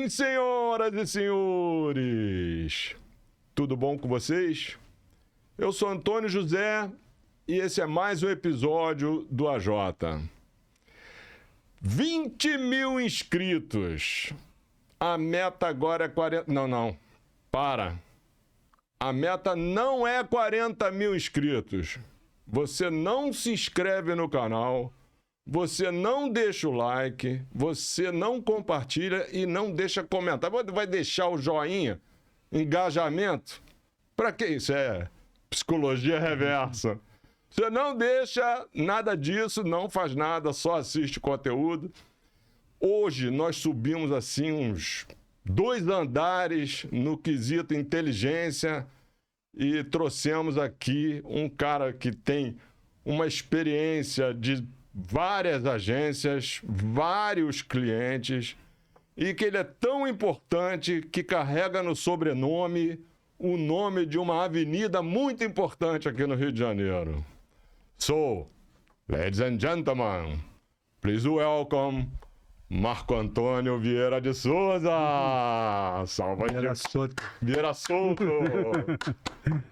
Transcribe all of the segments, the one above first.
Sim, senhoras e senhores, tudo bom com vocês? Eu sou Antônio José e esse é mais um episódio do AJ. 20 mil inscritos. A meta agora é 40... Não, para. A meta não é 40 mil inscritos. Você não se inscreve no canal, você não deixa o like, você não compartilha e não deixa comentar. Vai deixar o joinha, engajamento? Para que isso? É psicologia reversa. Você não deixa nada disso, não faz nada, só assiste conteúdo. Hoje nós subimos assim uns 2 andares no quesito inteligência e trouxemos aqui um cara que tem uma experiência de várias agências, vários clientes, e que ele é tão importante que carrega no sobrenome o nome de uma avenida muito importante aqui no Rio de Janeiro. So, ladies and gentlemen, please welcome Marco Antônio Vieira de Souza. Salva Vieira Soto. Vieira Soto.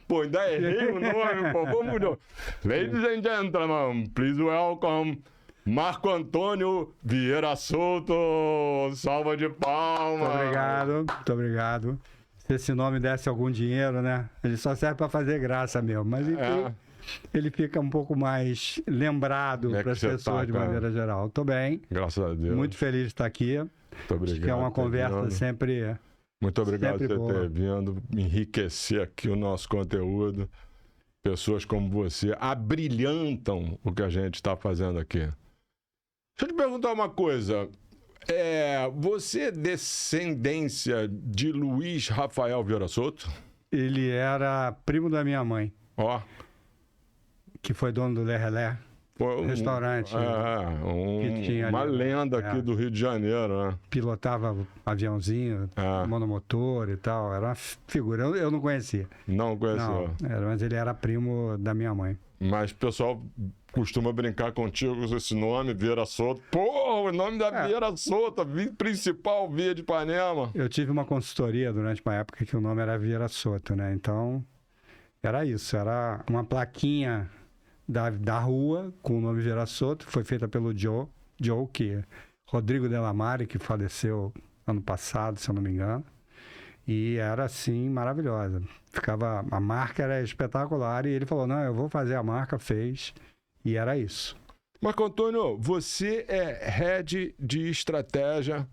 Pô, ainda errei o nome, pô. Vamos de... Ladies and gentlemen, please welcome Marco Antônio Vieira Soto. Salva de palmas. Muito obrigado. Se esse nome desse algum dinheiro, né? Ele só serve para fazer graça mesmo. Mas enfim, ele fica um pouco mais lembrado para as pessoas de maneira geral. Tô bem. Graças a Deus. Muito feliz de estar aqui. Muito obrigado. Acho que é uma conversa sempre. Muito obrigado sempre por ter vindo enriquecer aqui o nosso conteúdo. Pessoas como você abrilhantam o que a gente está fazendo aqui. Deixa eu te perguntar uma coisa. Você é descendência de Luiz Rafael Vieira Soto? Ele era primo da minha mãe. Ó. Que foi dono do Lé Relé. Restaurante. Que tinha uma ali, lenda aqui do Rio de Janeiro, né? Pilotava aviãozinho, monomotor e tal. Era uma figura. Eu não conhecia. Não conhecia. Não, mas ele era primo da minha mãe. Mas o pessoal costuma brincar contigo com esse nome, Vieira Soto. Pô, o nome da Vieira Soto, principal via de Ipanema. Eu tive uma consultoria durante uma época que o nome era Vieira Soto, né? Então, era isso. Era uma plaquinha da rua com o nome Vieira Soto, foi feita pelo Joe, que é Rodrigo Delamare, que faleceu ano passado, se eu não me engano. E era assim, maravilhosa. A marca era espetacular e ele falou, não, eu vou fazer a marca, fez, e era isso. Marco Antônio, você é head de estratégia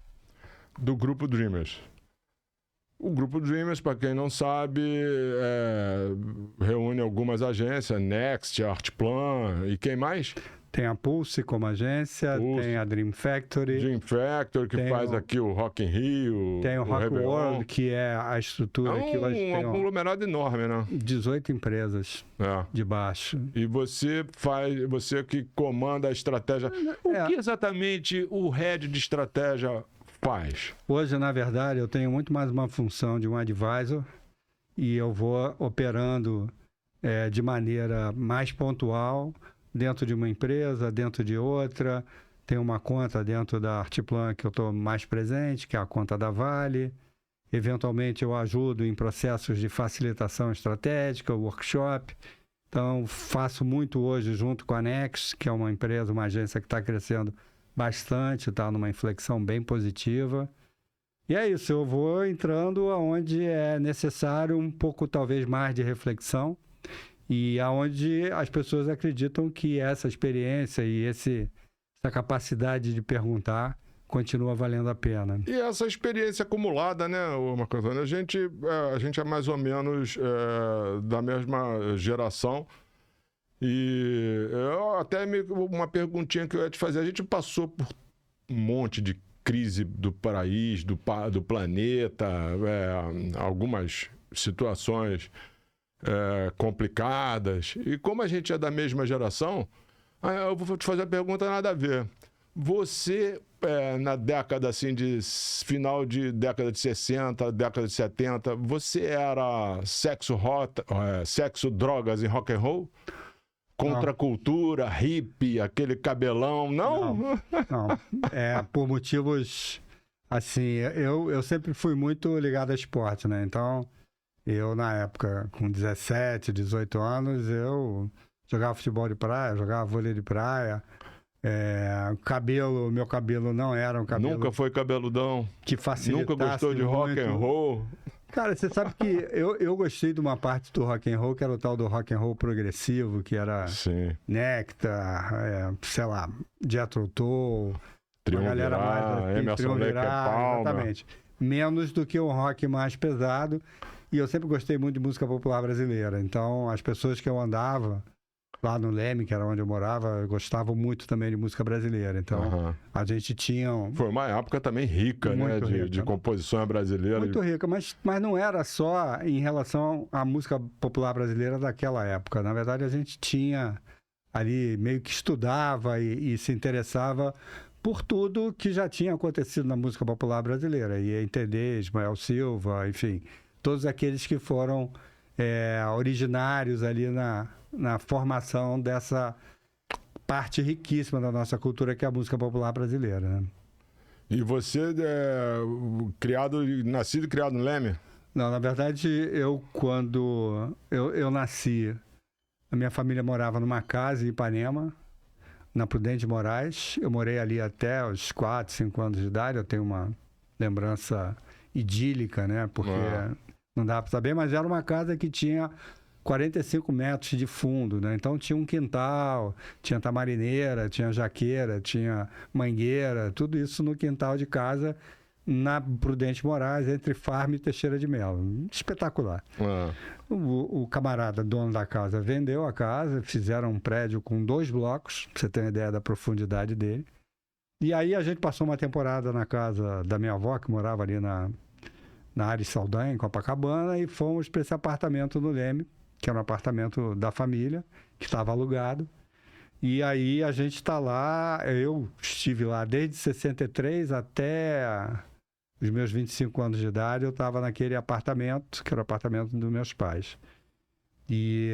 do Grupo Dreamers. O Grupo Dreamers, para quem não sabe, reúne algumas agências, Next, Artplan e quem mais? Tem a Pulse como agência, tem a Dream Factory. Dream Factory, que faz aqui o Rock in Rio. Tem o Rock World, que é a estrutura que hoje tem. É um conglomerado enorme, né? 18 empresas de baixo. E você que comanda a estratégia. O que exatamente o head de estratégia faz? Hoje, na verdade, eu tenho muito mais uma função de um advisor e eu vou operando de maneira mais pontual dentro de uma empresa, dentro de outra. Tem uma conta dentro da Artplan que eu estou mais presente, que é a conta da Vale. Eventualmente eu ajudo em processos de facilitação estratégica, workshop. Então faço muito hoje junto com a Next, que é uma empresa, uma agência que está crescendo bastante, está numa inflexão bem positiva. E é isso, eu vou entrando aonde é necessário um pouco talvez mais de reflexão e aonde as pessoas acreditam que essa experiência e essa capacidade de perguntar continua valendo a pena. E essa experiência acumulada, né, Marco Antônio? A gente é mais ou menos da mesma geração. E até uma perguntinha que eu ia te fazer. A gente passou por um monte de crise do país, do planeta, algumas situações complicadas. E como a gente é da mesma geração, eu vou te fazer a pergunta nada a ver. Você, na década assim, final de década de 60, década de 70, você era sexo, drogas e rock and roll? Contra a cultura, hippie, aquele cabelão, não? Não. Por motivos Assim, eu sempre fui muito ligado a esporte, né? Então, eu na época, com 17, 18 anos, eu jogava futebol de praia, jogava vôlei de praia. Meu cabelo não era um cabelo Nunca foi cabeludão? que facilitasse Nunca gostou de rock and muito. roll? Cara, você sabe que eu gostei de uma parte do rock and roll, que era o tal do rock and roll progressivo, que era Sim. Nectar, sei lá, Jethro Tull, uma galera mais assim, Emerson Lake Palmer. exatamente. Menos do que um rock mais pesado. E eu sempre gostei muito de música popular brasileira. Então, as pessoas que eu andava lá no Leme, que era onde eu morava, gostavam muito também de música brasileira. Então, a gente tinha... Foi uma época também rica, né? De composições brasileiras. Muito rica, mas não era só em relação à música popular brasileira daquela época. Na verdade, a gente tinha ali, meio que estudava e se interessava por tudo que já tinha acontecido na música popular brasileira. E entender Ismael Silva, enfim, todos aqueles que foram originários ali na formação dessa parte riquíssima da nossa cultura, que é a música popular brasileira, né? E você nascido e criado no Leme? Não, na verdade, quando eu nasci, a minha família morava numa casa em Ipanema, na Prudente de Moraes. Eu morei ali até os 4, 5 anos de idade. Eu tenho uma lembrança idílica, né? Porque não dá para saber, mas era uma casa que tinha 45 metros de fundo, né? Então tinha um quintal, tinha tamarineira, tinha jaqueira, tinha mangueira, tudo isso no quintal de casa, na Prudente Moraes, entre Farm e Teixeira de Melo. Espetacular. O camarada, dono da casa, vendeu a casa, fizeram um prédio com 2 blocos, pra você ter uma ideia da profundidade dele. E aí a gente passou uma temporada na casa da minha avó, que morava ali na Ares Saldanha, em Copacabana, e fomos para esse apartamento no Leme, que era um apartamento da família, que estava alugado. E aí a gente está lá, eu estive lá desde 63 até os meus 25 anos de idade, eu estava naquele apartamento, que era o apartamento dos meus pais. E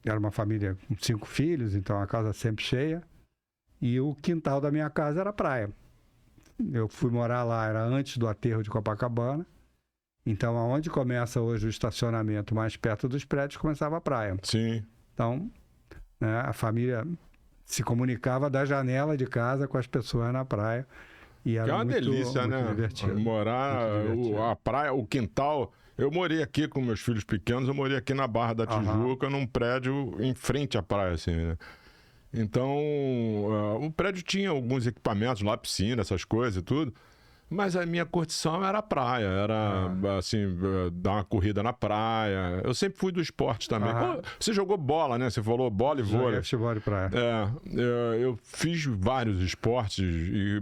era uma família com 5 filhos, então a casa sempre cheia. E o quintal da minha casa era praia. Eu fui morar lá, era antes do aterro de Copacabana. Então, aonde começa hoje o estacionamento, mais perto dos prédios, começava a praia. Sim. Então, né, a família se comunicava da janela de casa com as pessoas na praia. E era que é uma delícia, muito né? divertido. Morar, a praia, o quintal. Eu morei aqui com meus filhos pequenos, eu morei aqui na Barra da Tijuca, num prédio em frente à praia, assim, né? Então, o prédio tinha alguns equipamentos lá, piscina, essas coisas e tudo. Mas a minha curtição era a praia, era assim, dar uma corrida na praia. Eu sempre fui do esporte também. Você jogou bola, né? Você falou bola e vôlei. Futebol de praia. Eu fiz vários esportes,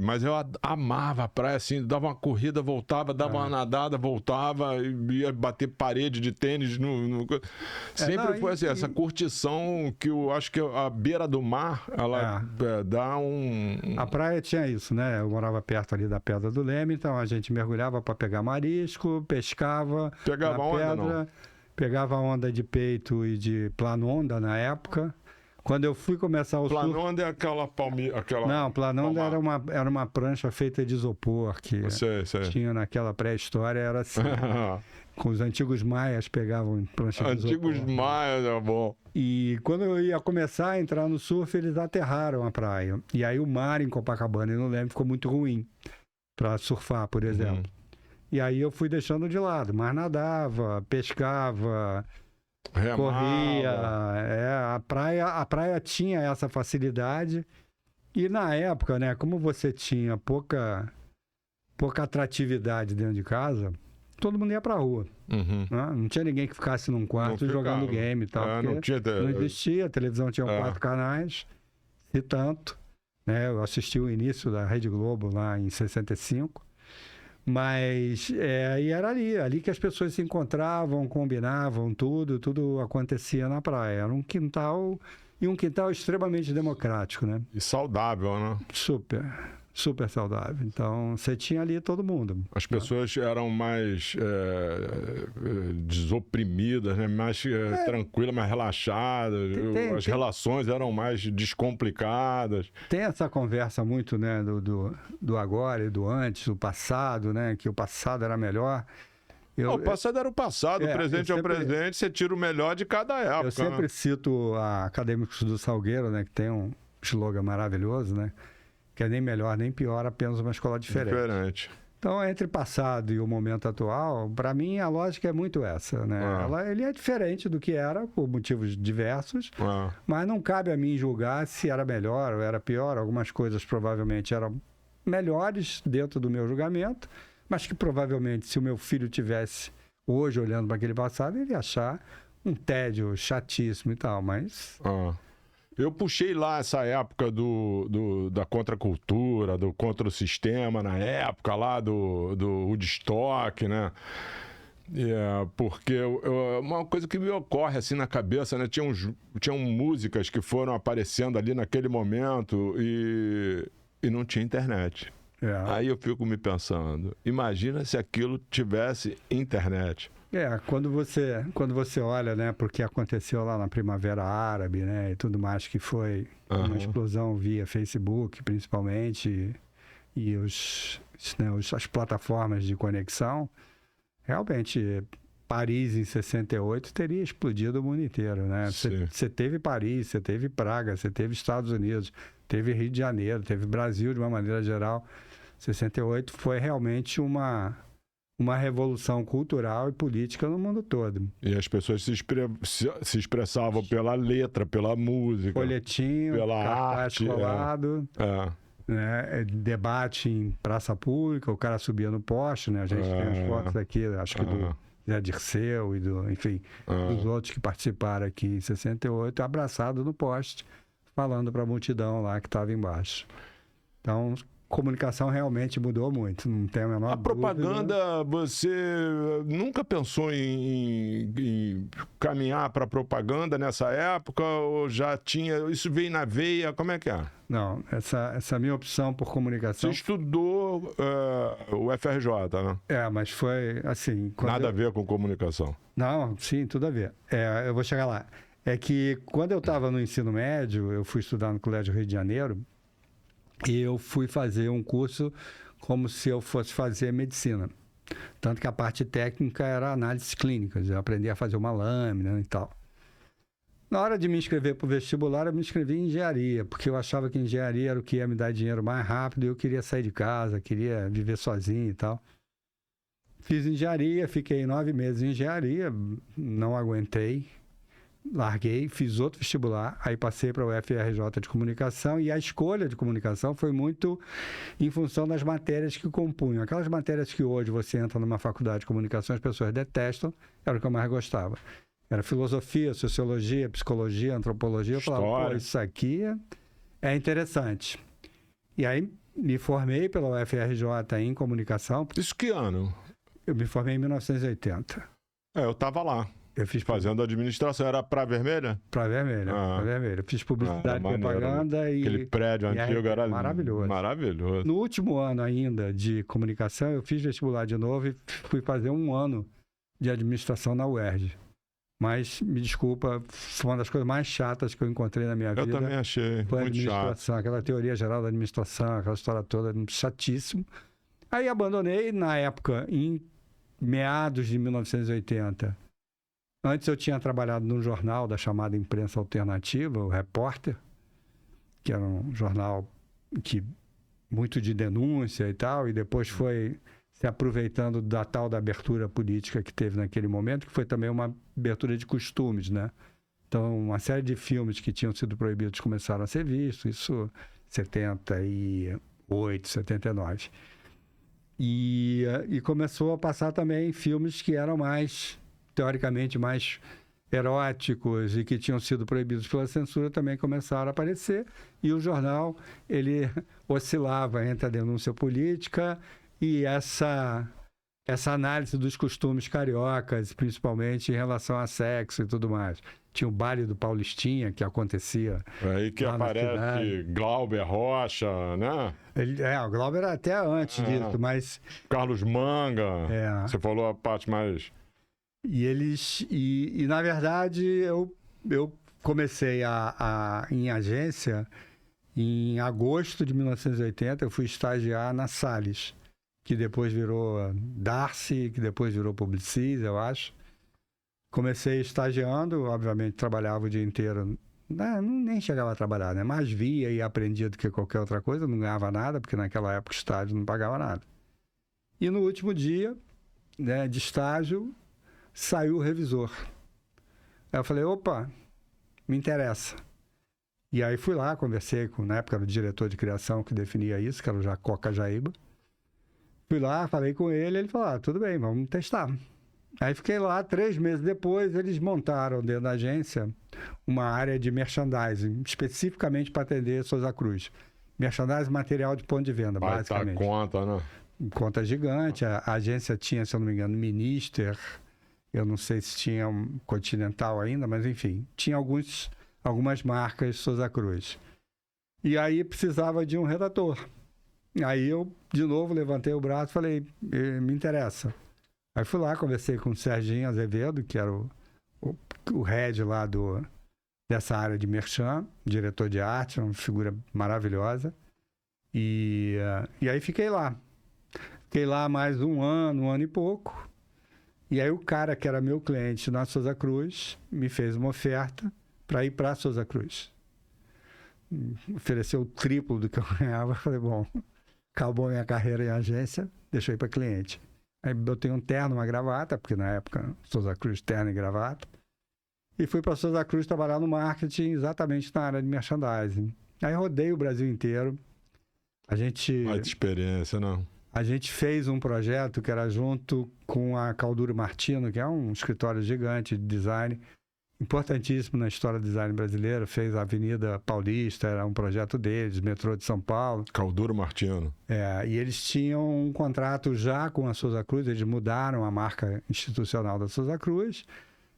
mas eu amava a praia, assim, dava uma corrida, voltava, dava uma nadada, voltava, ia bater parede de tênis. Sempre foi assim, essa curtição que eu acho que a beira do mar, ela dá um... A praia tinha isso, né? Eu morava perto ali da Pedra do Leme, então a gente mergulhava para pegar marisco, pescava. Pegava onda, não? Pegava onda de peito e de planonda na época. Quando eu fui começar o surf... Planonda é aquela palmeira... Não, planonda era uma prancha feita de isopor que tinha naquela pré-história, era assim. Com os antigos maias pegavam prancha de isopor. Antigos maias, é bom. E quando eu ia começar a entrar no surf, eles aterraram a praia. E aí o mar em Copacabana, eu não lembro, ficou muito ruim para surfar, por exemplo. E aí eu fui deixando de lado, mas nadava, pescava, corria. A praia tinha essa facilidade. E na época, né, como você tinha pouca atratividade dentro de casa, todo mundo ia pra rua. Né? Não tinha ninguém que ficasse num quarto jogando game e tal. Não existia, a televisão tinha 4 canais, e tanto. Né? Eu assisti o início da Rede Globo lá em 65. Mas e era ali que as pessoas se encontravam, combinavam, tudo acontecia na praia. Era um quintal, e um quintal extremamente democrático, né? E saudável, né? Super. super saudável. Então, você tinha ali todo mundo. As pessoas eram mais desoprimidas, né? Mais tranquilas, mais relaxadas. As relações eram mais descomplicadas. Tem essa conversa muito, né, do agora e do antes, do passado, né? Que o passado era melhor. O passado era o passado, o presente é o presente, você tira o melhor de cada época. Eu sempre cito a Acadêmicos do Salgueiro, né? Que tem um slogan maravilhoso, né? Que é nem melhor nem pior, apenas uma escola diferente. Então, entre passado e o momento atual, para mim a lógica é muito essa, né? Ele é diferente do que era, por motivos diversos, mas não cabe a mim julgar se era melhor ou era pior. Algumas coisas provavelmente eram melhores dentro do meu julgamento, mas que provavelmente se o meu filho tivesse hoje olhando para aquele passado, ele ia achar um tédio chatíssimo e tal, mas... Eu puxei lá essa época da contracultura, do contra o sistema, na época lá do Woodstock, né? Porque uma coisa que me ocorre assim na cabeça, né? Tinham músicas que foram aparecendo ali naquele momento e não tinha internet. Aí eu fico me pensando, imagina se aquilo tivesse internet. Quando você olha, né, porque aconteceu lá na Primavera Árabe, né, e tudo mais, que foi uma explosão via Facebook, principalmente, e as plataformas de conexão, realmente, Paris em 68 teria explodido o mundo inteiro, né? Você teve Paris, você teve Praga, você teve Estados Unidos, teve Rio de Janeiro, teve Brasil de uma maneira geral. 68 foi realmente uma revolução cultural e política no mundo todo. E as pessoas se expressavam pela letra, pela música, folhetinho, pela arte, colado, né? Debate em praça pública, o cara subia no poste, né? A gente tem as fotos aqui, acho que do Zé Dirceu e dos outros que participaram aqui em 68, abraçado no poste, falando para a multidão lá que estava embaixo. Então, comunicação realmente mudou muito, não tem a menor dúvida. A propaganda, você nunca pensou em caminhar para a propaganda nessa época ou já tinha, isso veio na veia, como é que é? Não, essa minha opção por comunicação... Você estudou o FRJ, né? Mas foi assim... Nada a ver com comunicação. Não, sim, tudo a ver. Eu vou chegar lá. É que quando eu estava no ensino médio, eu fui estudar no Colégio Rio de Janeiro, e eu fui fazer um curso como se eu fosse fazer medicina. Tanto que a parte técnica era análises clínicas. Eu aprendi a fazer uma lâmina e tal. Na hora de me inscrever para o vestibular, eu me inscrevi em engenharia, porque eu achava que engenharia era o que ia me dar dinheiro mais rápido e eu queria sair de casa, queria viver sozinho e tal. Fiz engenharia, fiquei 9 meses em engenharia, não aguentei. Larguei, fiz outro vestibular, aí passei para o FRJ de comunicação e a escolha de comunicação foi muito em função das matérias que compunham. Aquelas matérias que hoje você entra numa faculdade de comunicação, as pessoas detestam, era o que eu mais gostava. Era filosofia, sociologia, psicologia, antropologia. Eu falava, isso aqui é interessante. E aí me formei pela UFRJ em comunicação. Isso que ano? Eu me formei em 1980. Eu estava lá. Eu fiz fazendo administração, era Praia Vermelha? Praia Vermelha, Praia Vermelha. Eu fiz publicidade e propaganda e... Aquele prédio antigo era maravilhoso. Maravilhoso. No último ano ainda de comunicação, eu fiz vestibular de novo e fui fazer um ano de administração na UERJ. Mas, me desculpa, foi uma das coisas mais chatas que eu encontrei na minha vida. Eu também achei foi muito chato. Aquela teoria geral da administração, aquela história toda, chatíssimo. Aí abandonei, na época, em meados de 1980. Antes eu tinha trabalhado num jornal da chamada Imprensa Alternativa, o Repórter, que era um jornal muito de denúncia e tal, e depois foi se aproveitando da tal da abertura política que teve naquele momento, que foi também uma abertura de costumes, né? Então, uma série de filmes que tinham sido proibidos começaram a ser vistos, isso 78, 79. E começou a passar também filmes que eram teoricamente mais eróticos e que tinham sido proibidos pela censura também começaram a aparecer, e o jornal ele oscilava entre a denúncia política e essa essa análise dos costumes cariocas, principalmente em relação a sexo e tudo mais. Tinha o baile do Paulistinha, que acontecia. Aí que aparece Glauber Rocha, né? O Glauber era até antes disso, mas... Carlos Manga. Você falou a parte mais... E na verdade, eu comecei em agência em agosto de 1980. Eu fui estagiar na Salles, que depois virou Darcy, que depois virou Publicis, eu acho. Comecei estagiando, obviamente trabalhava o dia inteiro, nem chegava a trabalhar, né? Mas via e aprendia do que qualquer outra coisa, não ganhava nada, porque naquela época o estágio não pagava nada. E no último dia, né, de estágio, saiu o revisor. Aí eu falei, opa, me interessa. E aí fui lá, conversei com, na época, era o diretor de criação que definia isso, que era o Jacoca Jaíba. Fui lá, falei com ele falou, tudo bem, vamos testar. Aí fiquei lá, 3 meses depois, eles montaram dentro da agência uma área de merchandising, especificamente para atender Souza Cruz. Merchandising, material de ponto de venda, basicamente. Conta, né? Conta gigante. A agência tinha, se eu não me engano, Minister, eu não sei se tinha um Continental ainda, mas enfim, tinha algumas marcas Souza Cruz. E aí precisava de um redator. Aí eu, de novo, levantei o braço e falei, me interessa. Aí fui lá, conversei com o Serginho Azevedo, que era o head lá dessa área de merchan, diretor de arte, uma figura maravilhosa. E aí fiquei lá. Fiquei lá mais um ano e pouco. E aí o cara que era meu cliente na Souza Cruz me fez uma oferta para ir para a Souza Cruz. Ofereceu o triplo do que eu ganhava. Falei, bom, acabou minha carreira em agência, deixa eu ir para cliente. Aí botei um terno, uma gravata, porque na época Souza Cruz, terno e gravata. E fui para Souza Cruz trabalhar no marketing, exatamente na área de merchandising. Aí rodei o Brasil inteiro. Mais experiência, não? A gente fez um projeto que era junto com a Calduro Martino, que é um escritório gigante de design, importantíssimo na história do design brasileiro. Fez a Avenida Paulista, era um projeto deles, metrô de São Paulo. Calduro Martino. E eles tinham um contrato já com a Souza Cruz, eles mudaram a marca institucional da Souza Cruz,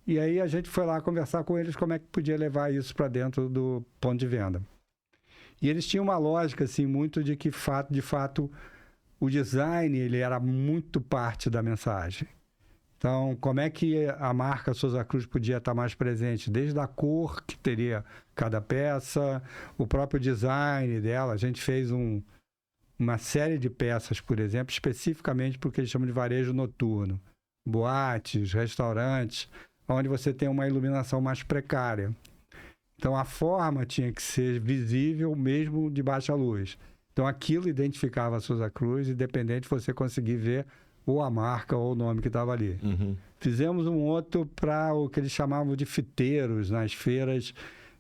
e aí a gente foi lá conversar com eles como é que podia levar isso para dentro do ponto de venda. E eles tinham uma lógica, assim, muito de que, de fato, o design, ele era muito parte da mensagem. Então, como é que a marca Souza Cruz podia estar mais presente? Desde a cor que teria cada peça, o próprio design dela. A gente fez uma série de peças, por exemplo, especificamente porque eles chamam de varejo noturno. Boates, restaurantes, onde você tem uma iluminação mais precária. Então, a forma tinha que ser visível mesmo de baixa luz. Então, aquilo identificava a Souza Cruz, independente de você conseguir ver ou a marca ou o nome que estava ali. Uhum. Fizemos um outro para o que eles chamavam de fiteiros nas feiras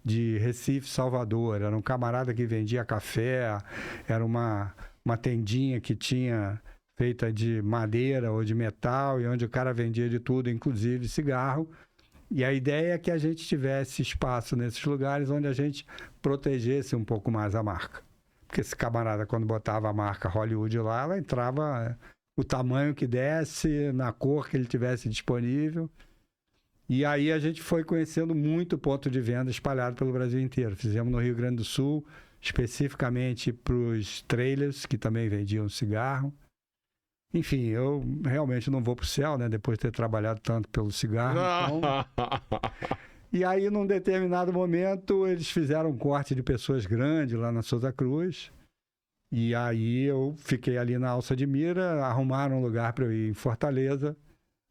de Recife, Salvador. Era um camarada que vendia café, era uma tendinha que tinha feita de madeira ou de metal, e onde o cara vendia de tudo, inclusive cigarro. E a ideia é que a gente tivesse espaço nesses lugares onde a gente protegesse um pouco mais a marca. Porque esse camarada, quando botava a marca Hollywood lá, ela entrava o tamanho que desse, na cor que ele tivesse disponível. E aí a gente foi conhecendo muito ponto de venda espalhado pelo Brasil inteiro. Fizemos no Rio Grande do Sul, especificamente para os trailers, que também vendiam cigarro. Enfim, eu realmente não vou para o céu, né? Depois de ter trabalhado tanto pelo cigarro. Então... E aí, num determinado momento, eles fizeram um corte de pessoas grandes lá na Souza Cruz. E aí eu fiquei ali na alça de mira, arrumaram um lugar para eu ir em Fortaleza,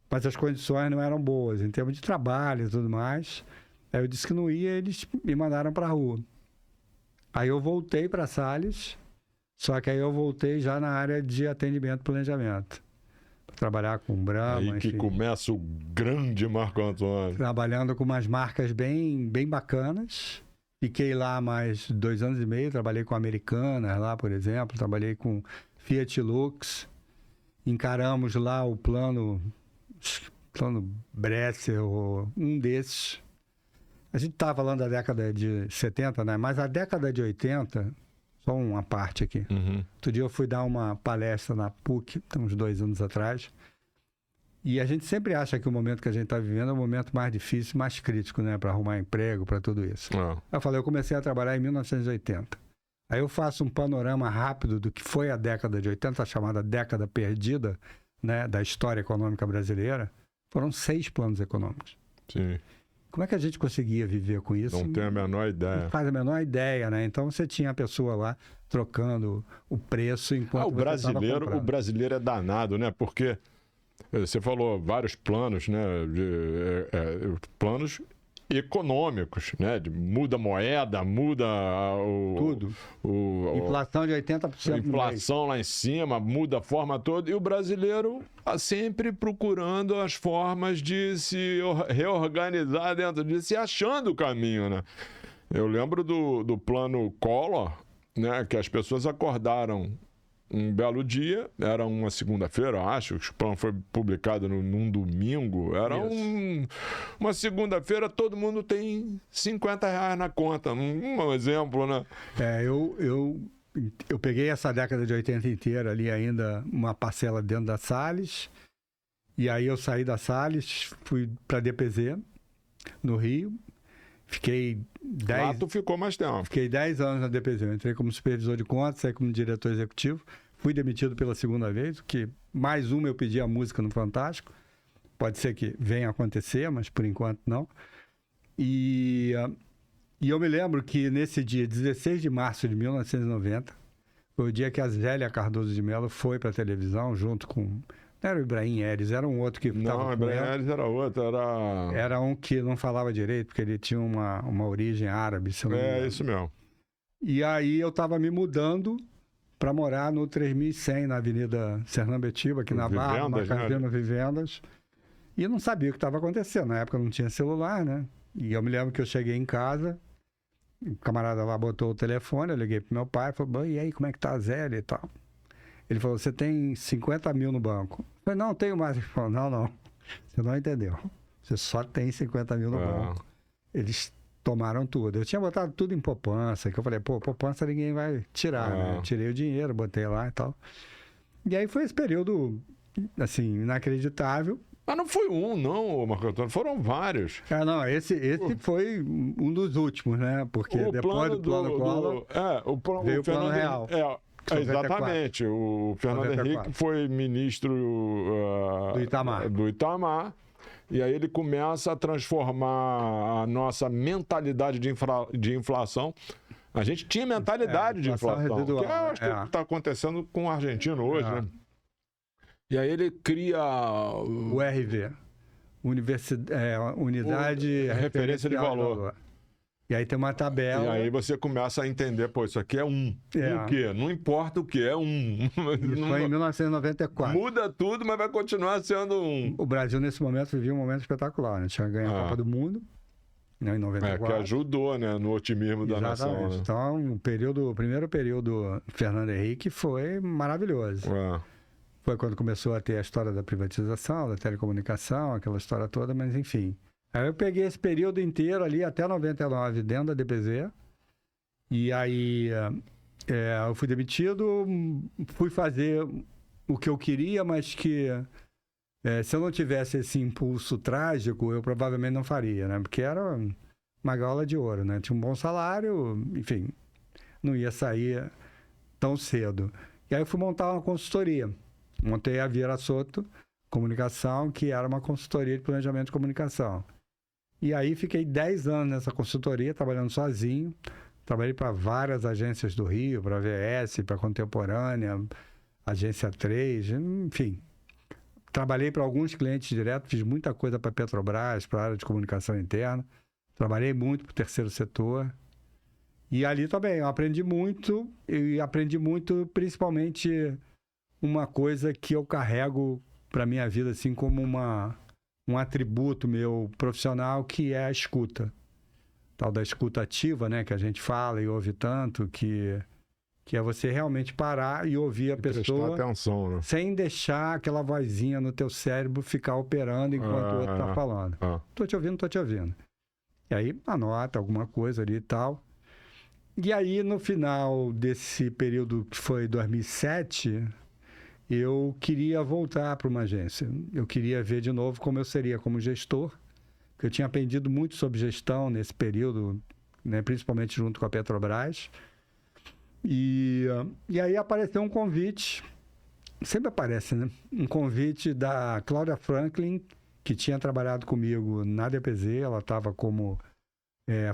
mas as condições não eram boas, em termos de trabalho e tudo mais. Aí eu disse que não ia, eles me mandaram para a rua. Aí eu voltei para Salles, só que aí eu voltei já na área de atendimento e planejamento. Para trabalhar com Brahma, aí que enfim, começa o grande Marco Antônio. Trabalhando com umas marcas bem bacanas. Fiquei lá mais 2 anos e meio, trabalhei com Americanas lá, por exemplo, trabalhei com Fiat Lux, encaramos lá o plano Bresser, um desses. A gente está falando da década de 70, né? Mas a década de 80, só uma parte aqui. Uhum. Outro dia eu fui dar uma palestra na PUC, uns 2 anos atrás, E a gente sempre acha que o momento que a gente está vivendo é o momento mais difícil, mais crítico, né? Para arrumar emprego, para tudo isso. Eu falei, eu comecei a trabalhar em 1980. Aí eu faço um panorama rápido do que foi a década de 80, a chamada década perdida, né? Da história econômica brasileira. Foram 6 planos econômicos. Sim. Como é que a gente conseguia viver com isso? Não tenho a menor ideia. Não faz a menor ideia, né? Então você tinha a pessoa lá trocando o preço enquanto o brasileiro é danado, né? Porque você falou vários planos, né? Planos econômicos, né? Muda a moeda, muda tudo. Inflação de 80%. Inflação lá em cima, muda a forma toda. E o brasileiro está sempre procurando as formas de se reorganizar dentro disso e achando o caminho, né? Eu lembro do plano Collor, né? Que as pessoas acordaram um belo dia, era uma segunda-feira, acho, que o plano foi publicado num domingo, era uma segunda-feira, todo mundo tem R$50 na conta, um exemplo, né? Eu peguei essa década de 80 inteira ali ainda, uma parcela dentro da Salles, e aí eu saí da Salles, fui para a DPZ, no Rio, fiquei 10... Lá tu ficou mais tempo. Fiquei 10 anos na DPZ, eu entrei como supervisor de contas, saí como diretor executivo, fui demitido pela segunda vez, porque mais uma eu pedi a música no Fantástico. Pode ser que venha a acontecer, mas por enquanto não. E eu me lembro que nesse dia, 16 de março de 1990, foi o dia que a Zélia Cardoso de Mello foi para a televisão, junto com... Não era o Ibrahim Eres, era um outro que estava com ela. Não, Ibrahim Eres era outro, Era um que não falava direito, porque ele tinha uma origem árabe, se eu não me engano. Isso mesmo. E aí eu estava me mudando para morar no 3100, na Avenida Sernambetiba, aqui na Barra, uma casinha Vivendas. E eu não sabia o que estava acontecendo. Na época não tinha celular, né? E eu me lembro que eu cheguei em casa, o camarada lá botou o telefone, eu liguei pro meu pai, falou, e aí, como é que tá a Zélia e tal? Ele falou, você tem 50 mil no banco. Eu falei, não, tenho mais. Ele falou, não, você não entendeu. Você só tem 50 mil no banco. Eles tomaram tudo. Eu tinha botado tudo em poupança, que eu falei, poupança ninguém vai tirar, né? Eu tirei o dinheiro, botei lá e tal. E aí foi esse período, assim, inacreditável. Mas não foi não, Marco Antônio, foram vários. Não, esse foi um dos últimos, né? Porque depois do plano Collor veio o plano real. Exatamente. O Fernando 94. Henrique foi ministro do Itamar. E aí ele começa a transformar a nossa mentalidade de inflação. A gente tinha mentalidade de inflação. Residual, que eu acho que está acontecendo com o argentino hoje, né? E aí ele cria... O RV. Unidade Referência de Valor. E aí tem uma tabela... E aí você começa a entender, isso aqui é um. O quê? Não importa o que, é um. Isso foi em 1994. Muda tudo, mas vai continuar sendo um. O Brasil, nesse momento, vivia um momento espetacular, né? Tinha ganho a Copa do Mundo, né, em 94. Que ajudou, né, no otimismo da nação. Né? Então, o primeiro período Fernando Henrique foi maravilhoso. Foi quando começou a ter a história da privatização, da telecomunicação, aquela história toda, mas enfim. Aí eu peguei esse período inteiro ali, até 99, dentro da DPZ. E aí eu fui demitido, fui fazer o que eu queria, mas que se eu não tivesse esse impulso trágico, eu provavelmente não faria, né? Porque era uma gaiola de ouro, né? Tinha um bom salário, enfim, não ia sair tão cedo. E aí eu fui montar uma consultoria. Montei a Vieira Soto Comunicação, que era uma consultoria de planejamento de comunicação. E aí fiquei 10 anos nessa consultoria, trabalhando sozinho. Trabalhei para várias agências do Rio, para a VS, para a Contemporânea, Agência 3, enfim. Trabalhei para alguns clientes direto, fiz muita coisa para a Petrobras, para a área de comunicação interna. Trabalhei muito para o terceiro setor. E ali também eu aprendi muito, principalmente uma coisa que eu carrego para minha vida assim como um atributo meu profissional, que é a escuta. Tal da escuta ativa, né, que a gente fala e ouve tanto, que é você realmente parar e ouvir a pessoa, prestar atenção, né? Sem deixar aquela vozinha no teu cérebro ficar operando enquanto o outro tá falando. Tô te ouvindo. E aí anota alguma coisa ali e tal. E aí no final desse período, que foi 2007, eu queria voltar para uma agência. Eu queria ver de novo como eu seria como gestor, porque eu tinha aprendido muito sobre gestão nesse período, né, principalmente junto com a Petrobras. E aí apareceu um convite, sempre aparece, né? Um convite da Cláudia Franklin, que tinha trabalhado comigo na DPZ, ela estava como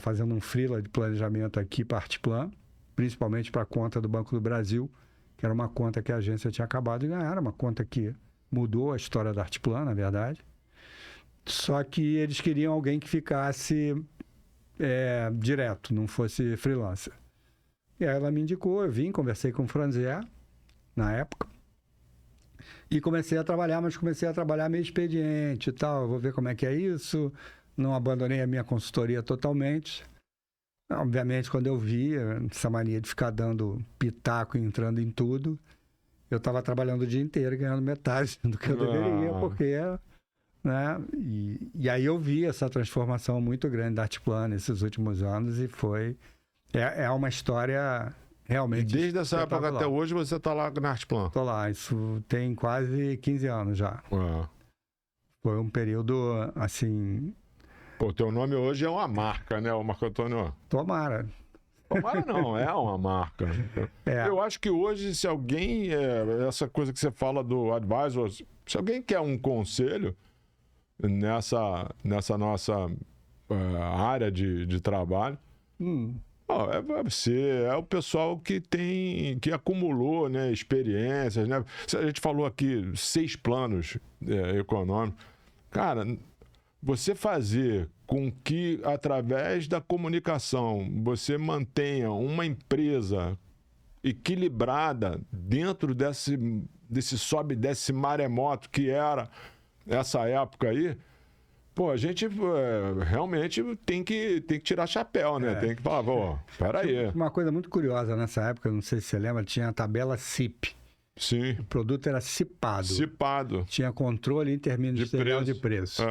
fazendo um freela de planejamento aqui para a Artplan, principalmente para a conta do Banco do Brasil, que era uma conta que a agência tinha acabado de ganhar, uma conta que mudou a história da Artplan, na verdade. Só que eles queriam alguém que ficasse direto, não fosse freelancer. E aí ela me indicou, eu vim, conversei com o Franzier, na época, e comecei a trabalhar, mas comecei a trabalhar meio expediente e tal, vou ver como é que é isso, não abandonei a minha consultoria totalmente. Obviamente, quando eu vi essa mania de ficar dando pitaco e entrando em tudo, eu estava trabalhando o dia inteiro e ganhando metade do que eu deveria, porque... né? E aí eu vi essa transformação muito grande da Artplan nesses últimos anos e foi... É uma história realmente... E desde essa época até hoje você está lá na Artplan? Estou lá, isso tem quase 15 anos já. Foi um período, assim... Pô, teu nome hoje é uma marca, né, o Marco Antônio? Tomara. Tomara não, é uma marca. Eu acho que hoje, se alguém... essa coisa que você fala do advisor, se alguém quer um conselho nessa nossa área de trabalho... é o pessoal que acumulou, né, experiências, né? A gente falou aqui 6 planos econômicos. Cara, você fazer com que, através da comunicação, você mantenha uma empresa equilibrada dentro desse sobe e desce maremoto que era essa época aí, pô, a gente realmente tem que tirar chapéu, né? Tem que falar, pô, peraí. Uma coisa muito curiosa nessa época, não sei se você lembra, tinha a tabela CIP. Sim. O produto era cipado. Tinha controle interministerial de preço.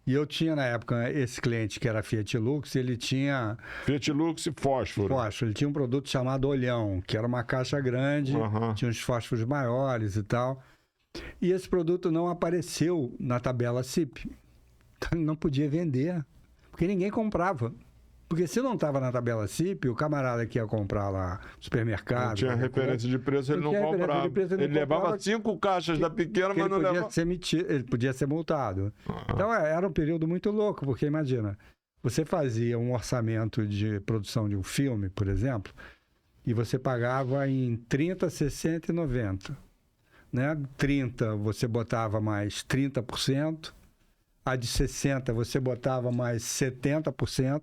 E eu tinha, na época, esse cliente que era Fiat Lux, ele tinha... Fiat Lux e fósforo. Ele tinha um produto chamado Olhão, que era uma caixa grande, tinha uns fósforos maiores e tal. E esse produto não apareceu na tabela CIP. Ele não podia vender, porque ninguém comprava. Porque se não estava na tabela CIP, o camarada que ia comprar lá no supermercado... Não tinha referência de preço, ele não comprava. Ele levava 5 caixas da pequena, mas não levava... Ele podia ser multado. Então, era um período muito louco, porque imagina, você fazia um orçamento de produção de um filme, por exemplo, e você pagava em 30, 60 e 90. Né? 30, você botava mais 30%. A de 60 você botava mais 70%,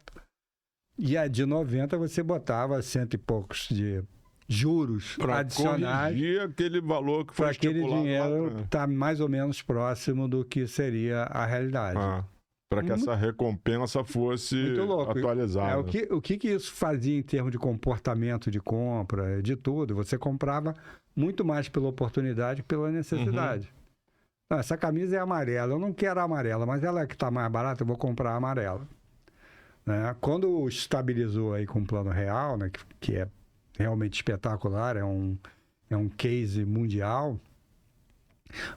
e a de 90 você botava 100 e poucos de juros adicionais. Para corrigir aquele valor que foi estipulado. Para aquele dinheiro estar mais ou menos próximo do que seria a realidade. Para que essa recompensa fosse atualizada. O que isso fazia em termos de comportamento de compra, de tudo? Você comprava muito mais pela oportunidade que pela necessidade. Não, essa camisa é amarela, eu não quero a amarela, mas ela é que está mais barata, eu vou comprar a amarela. Né? Quando estabilizou aí com o Plano Real, né, que é realmente espetacular, é um case mundial,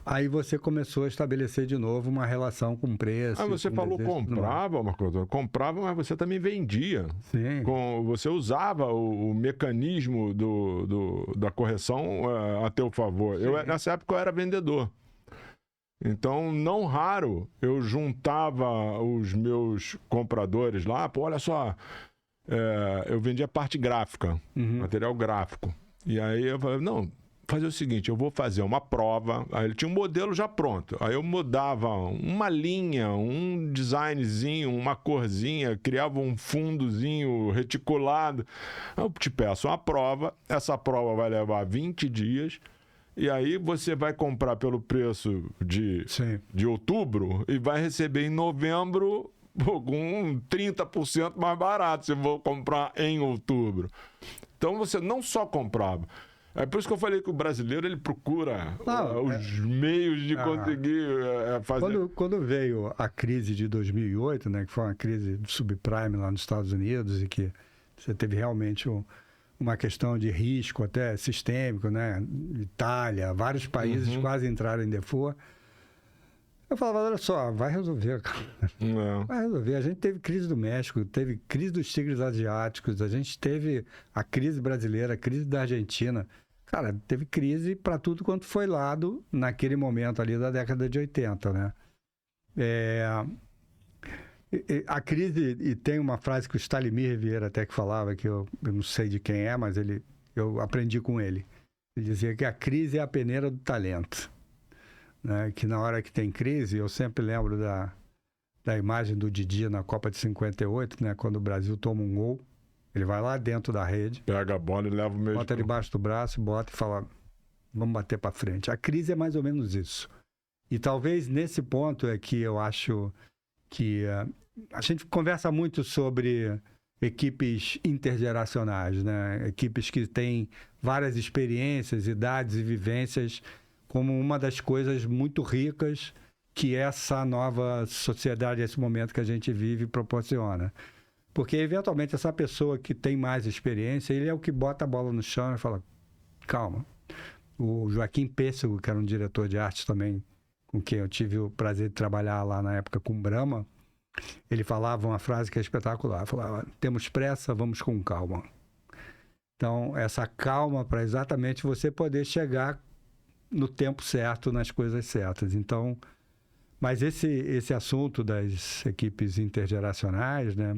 aí você começou a estabelecer de novo uma relação com preço. Você falou comprava, Marco Antônio, comprava, mas você também vendia. Sim. Você usava o mecanismo da correção a teu favor. Nessa época eu era vendedor. Então, não raro, eu juntava os meus compradores lá, pô, olha só, eu vendia parte gráfica, material gráfico. E aí eu falei, não, fazer o seguinte, eu vou fazer uma prova, aí ele tinha um modelo já pronto, aí eu mudava uma linha, um designzinho, uma corzinha, criava um fundozinho reticulado, eu te peço uma prova, essa prova vai levar 20 dias, e aí você vai comprar pelo preço de outubro e vai receber em novembro com 30% mais barato se for comprar em outubro. Então você não só comprava. É por isso que eu falei que o brasileiro ele procura os meios de conseguir fazer... Quando veio a crise de 2008, né, que foi uma crise subprime lá nos Estados Unidos e que você teve realmente uma questão de risco até sistêmico, né? Itália, vários países quase entraram em default. Eu falava, olha só, vai resolver, cara. Vai resolver. A gente teve crise do México, teve crise dos tigres asiáticos, a gente teve a crise brasileira, a crise da Argentina. Cara, teve crise para tudo quanto foi lado naquele momento ali da década de 80, né? A crise, e tem uma frase que o Stalimir Vieira até que falava, que eu não sei de quem é, mas eu aprendi com ele. Ele dizia que a crise é a peneira do talento. Né? Que na hora que tem crise, eu sempre lembro da imagem do Didi na Copa de 58, né? Quando o Brasil toma um gol, ele vai lá dentro da rede, pega a bola e leva o mesmo. Bota debaixo do braço, bota e fala, vamos bater para frente. A crise é mais ou menos isso. E talvez nesse ponto é que eu acho que a gente conversa muito sobre equipes intergeracionais, né? Equipes que têm várias experiências, idades e vivências como uma das coisas muito ricas que essa nova sociedade, esse momento que a gente vive, proporciona. Porque, eventualmente, essa pessoa que tem mais experiência, ele é o que bota a bola no chão e fala, calma. O Joaquim Pêssego, que era um diretor de arte também, com quem eu tive o prazer de trabalhar lá na época com Brahma, ele falava uma frase que é espetacular. Falava, temos pressa, vamos com calma. Então, essa calma para exatamente você poder chegar no tempo certo, nas coisas certas. Então, mas esse assunto das equipes intergeracionais, né,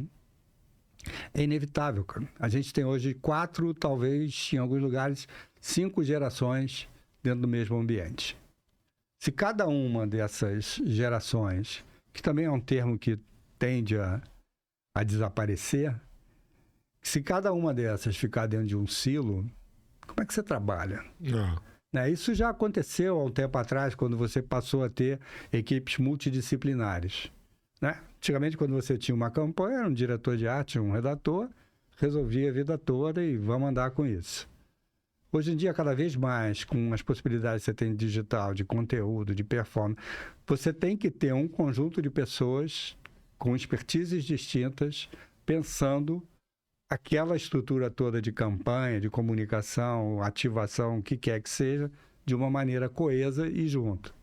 é inevitável, cara. A gente tem hoje 4, talvez, em alguns lugares, 5 gerações dentro do mesmo ambiente. Se cada uma dessas gerações, que também é um termo que tende a desaparecer, se cada uma dessas ficar dentro de um silo, como é que você trabalha? Né? Isso já aconteceu há um tempo atrás, quando você passou a ter equipes multidisciplinares. Né? Antigamente, quando você tinha uma campanha, era um diretor de arte, um redator, resolvia a vida toda e vamos andar com isso. Hoje em dia, cada vez mais, com as possibilidades que você tem de digital, de conteúdo, de performance, você tem que ter um conjunto de pessoas com expertises distintas, pensando aquela estrutura toda de campanha, de comunicação, ativação, o que quer que seja, de uma maneira coesa e junto.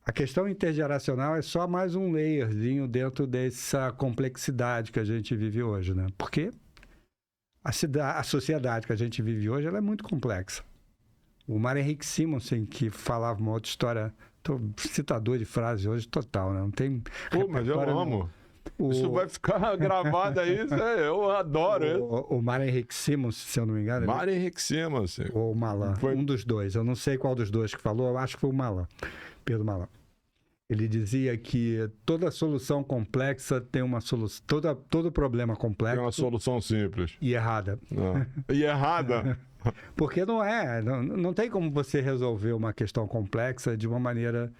A questão intergeracional é só mais um layerzinho dentro dessa complexidade que a gente vive hoje, né? Porque a sociedade que a gente vive hoje, ela é muito complexa. O Mário Henrique Simonsen, que falava uma outra história, tô citador de frase hoje total, né? Não tem... Pô, mas eu amo. Isso vai ficar gravado aí, eu adoro isso. O Mário Henrique Simonsen, se eu não me engano... Mário Henrique Simonsen. Ou o Malan, um dos dois. Eu não sei qual dos dois que falou, eu acho que foi o Malan, Pedro Malan. Ele dizia que toda solução complexa tem uma solução... Todo problema complexo... Tem uma solução simples. E errada. E errada? Porque não tem como você resolver uma questão complexa de uma maneira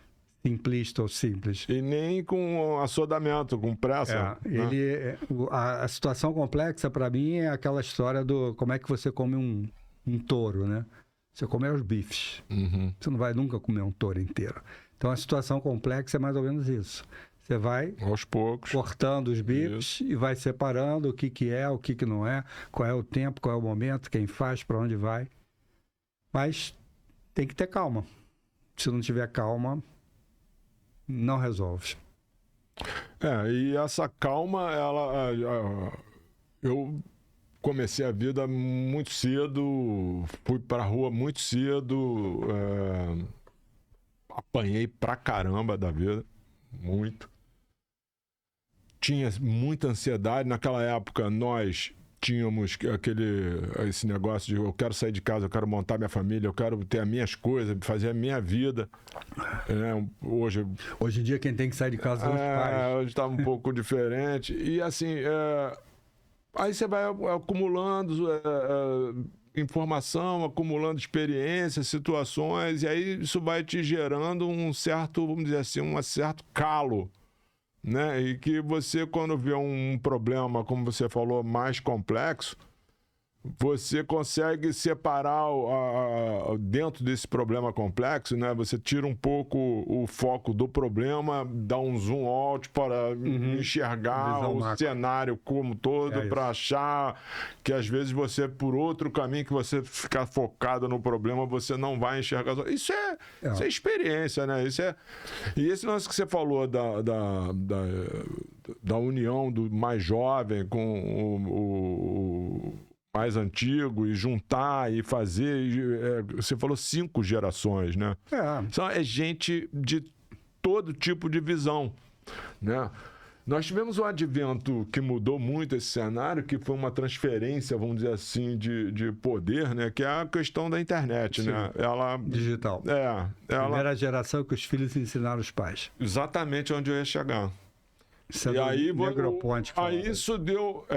simplista ou simples. E nem com assodamento, com pressa. A situação complexa, para mim, é aquela história do como é que você come um touro, né? Você come os bifes. Você não vai nunca comer um touro inteiro. Então, a situação complexa é mais ou menos isso. Você vai aos poucos cortando os bifes e vai separando o que é, o que não é, qual é o tempo, qual é o momento, quem faz, para onde vai. Mas tem que ter calma. Se não tiver calma, não resolve. E essa calma, eu comecei a vida muito cedo, fui pra rua muito cedo, apanhei pra caramba da vida, muito. Tinha muita ansiedade. Naquela época, nós tínhamos esse negócio de eu quero sair de casa, eu quero montar minha família, eu quero ter as minhas coisas, fazer a minha vida. Hoje em dia, quem tem que sair de casa são os pais. Hoje está um pouco diferente. E assim, aí você vai acumulando informação, acumulando experiências, situações, e aí isso vai te gerando um certo, vamos dizer assim, um certo calo. Né? E que você, quando vê um problema, como você falou, mais complexo, você consegue separar dentro desse problema complexo, né? Você tira um pouco o foco do problema, dá um zoom out para enxergar Visão o macro. cenário como todo, É para achar que às vezes você, por outro caminho que você ficar focado no problema, você não vai enxergar. Isso é experiência, né? E esse lance que você falou da união do mais jovem com o mais antigo e juntar e fazer, você falou 5 gerações, né? Então, é gente de todo tipo de visão, né? Nós tivemos um advento que mudou muito esse cenário, que foi uma transferência, vamos dizer assim, de poder, né? Que é a questão da internet, né? Digital. Primeira geração que os filhos ensinaram os pais. Exatamente onde eu ia chegar. E aí, isso deu.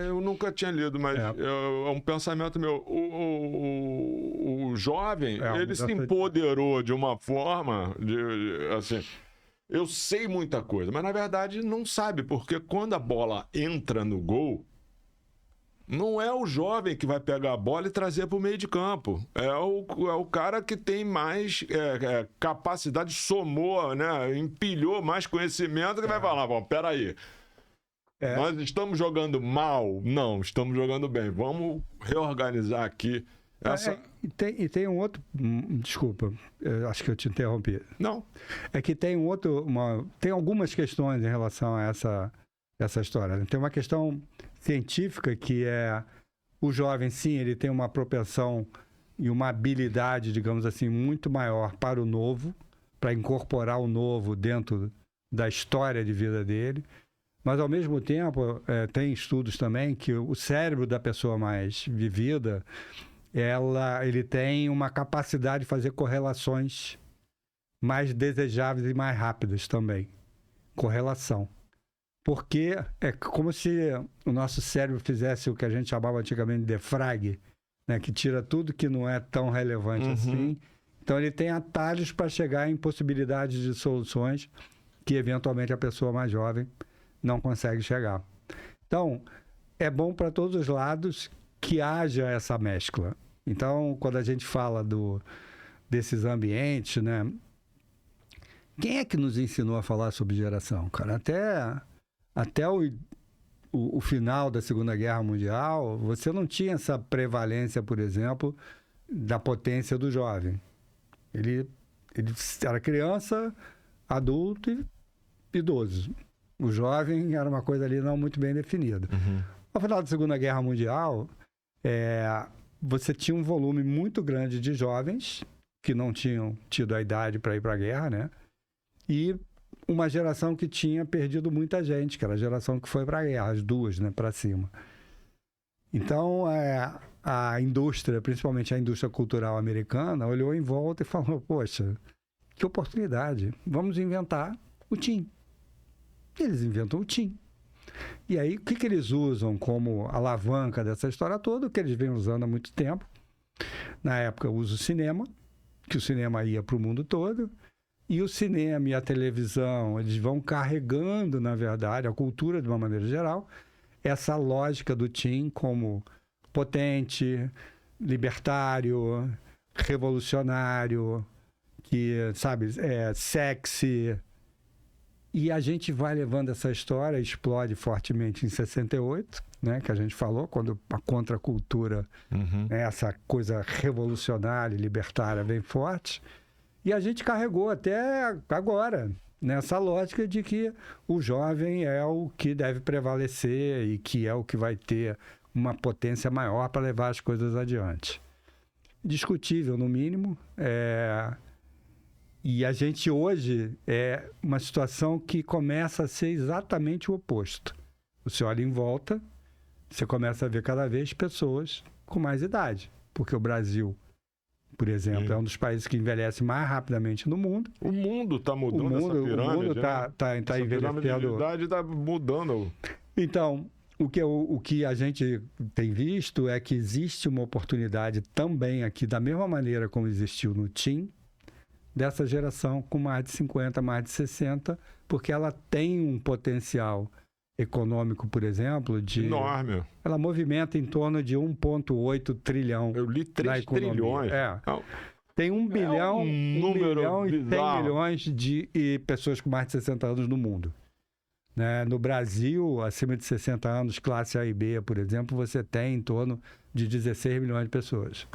Eu nunca tinha lido, mas é um pensamento meu. O jovem, ele se empoderou de uma forma assim. Eu sei muita coisa, mas na verdade não sabe, porque quando a bola entra no gol, não é o jovem que vai pegar a bola e trazer para o meio de campo. É o cara que tem mais capacidade, somou, né? Empilhou mais conhecimento, que vai falar, bom, peraí. Nós estamos jogando mal? Não, estamos jogando bem. Vamos reorganizar aqui. E tem um outro... Desculpa, acho que eu te interrompi. Não. É que tem tem algumas questões em relação a essa história. Tem uma questão científica que é o jovem, sim, ele tem uma propensão e uma habilidade, digamos assim, muito maior para o novo, para incorporar o novo dentro da história de vida dele. Mas, ao mesmo tempo, tem estudos também que o cérebro da pessoa mais vivida, ele tem uma capacidade de fazer correlações mais desejáveis e mais rápidas também. Correlação. Porque é como se o nosso cérebro fizesse o que a gente chamava antigamente de defrag, né? Que tira tudo que não é tão relevante assim. Então, ele tem atalhos para chegar em possibilidades de soluções que, eventualmente, a pessoa mais jovem não consegue chegar. Então, é bom para todos os lados que haja essa mescla. Então, quando a gente fala desses ambientes, né? Quem é que nos ensinou a falar sobre geração, cara? Até o final da Segunda Guerra Mundial, você não tinha essa prevalência, por exemplo, da potência do jovem. Ele era criança, adulto e idoso. O jovem era uma coisa ali não muito bem definida. No final da Segunda Guerra Mundial, você tinha um volume muito grande de jovens que não tinham tido a idade para ir para a guerra, né? E uma geração que tinha perdido muita gente, que era a geração que foi para a guerra, as duas, né, para cima. Então, a indústria, principalmente a indústria cultural americana, olhou em volta e falou, poxa, que oportunidade, vamos inventar o TIM. Eles inventam o TIM. E aí, o que eles usam como alavanca dessa história toda? O que eles vêm usando há muito tempo. Na época, usa o cinema, que o cinema ia para o mundo todo. E o cinema e a televisão, eles vão carregando, na verdade, a cultura de uma maneira geral, essa lógica do TIM como potente, libertário, revolucionário, que, sabe, sexy. E a gente vai levando essa história, explode fortemente em 68, né, que a gente falou, quando a contracultura, essa coisa revolucionária e libertária vem forte. E a gente carregou até agora, nessa lógica de que o jovem é o que deve prevalecer e que é o que vai ter uma potência maior para levar as coisas adiante. Discutível, no mínimo. E a gente hoje é uma situação que começa a ser exatamente o oposto. Você olha em volta, você começa a ver cada vez pessoas com mais idade, porque o Brasil, por exemplo, é um dos países que envelhece mais rapidamente no mundo. O mundo está mudando essa pirâmide. O mundo está envelhecendo. A idade está mudando. Então, o que a gente tem visto é que existe uma oportunidade também aqui, da mesma maneira como existiu no TIM, dessa geração com mais de 50, mais de 60, porque ela tem um potencial econômico, por exemplo, Enorme. ela movimenta em torno de 1,8 trilhão. Eu li 3 trilhões. Tem 1 bilhão, número 1 bilhão e 100 bizarro. milhões de pessoas com mais de 60 anos no mundo. Né? No Brasil, acima de 60 anos, classe A e B, por exemplo, você tem em torno de 16 milhões de pessoas.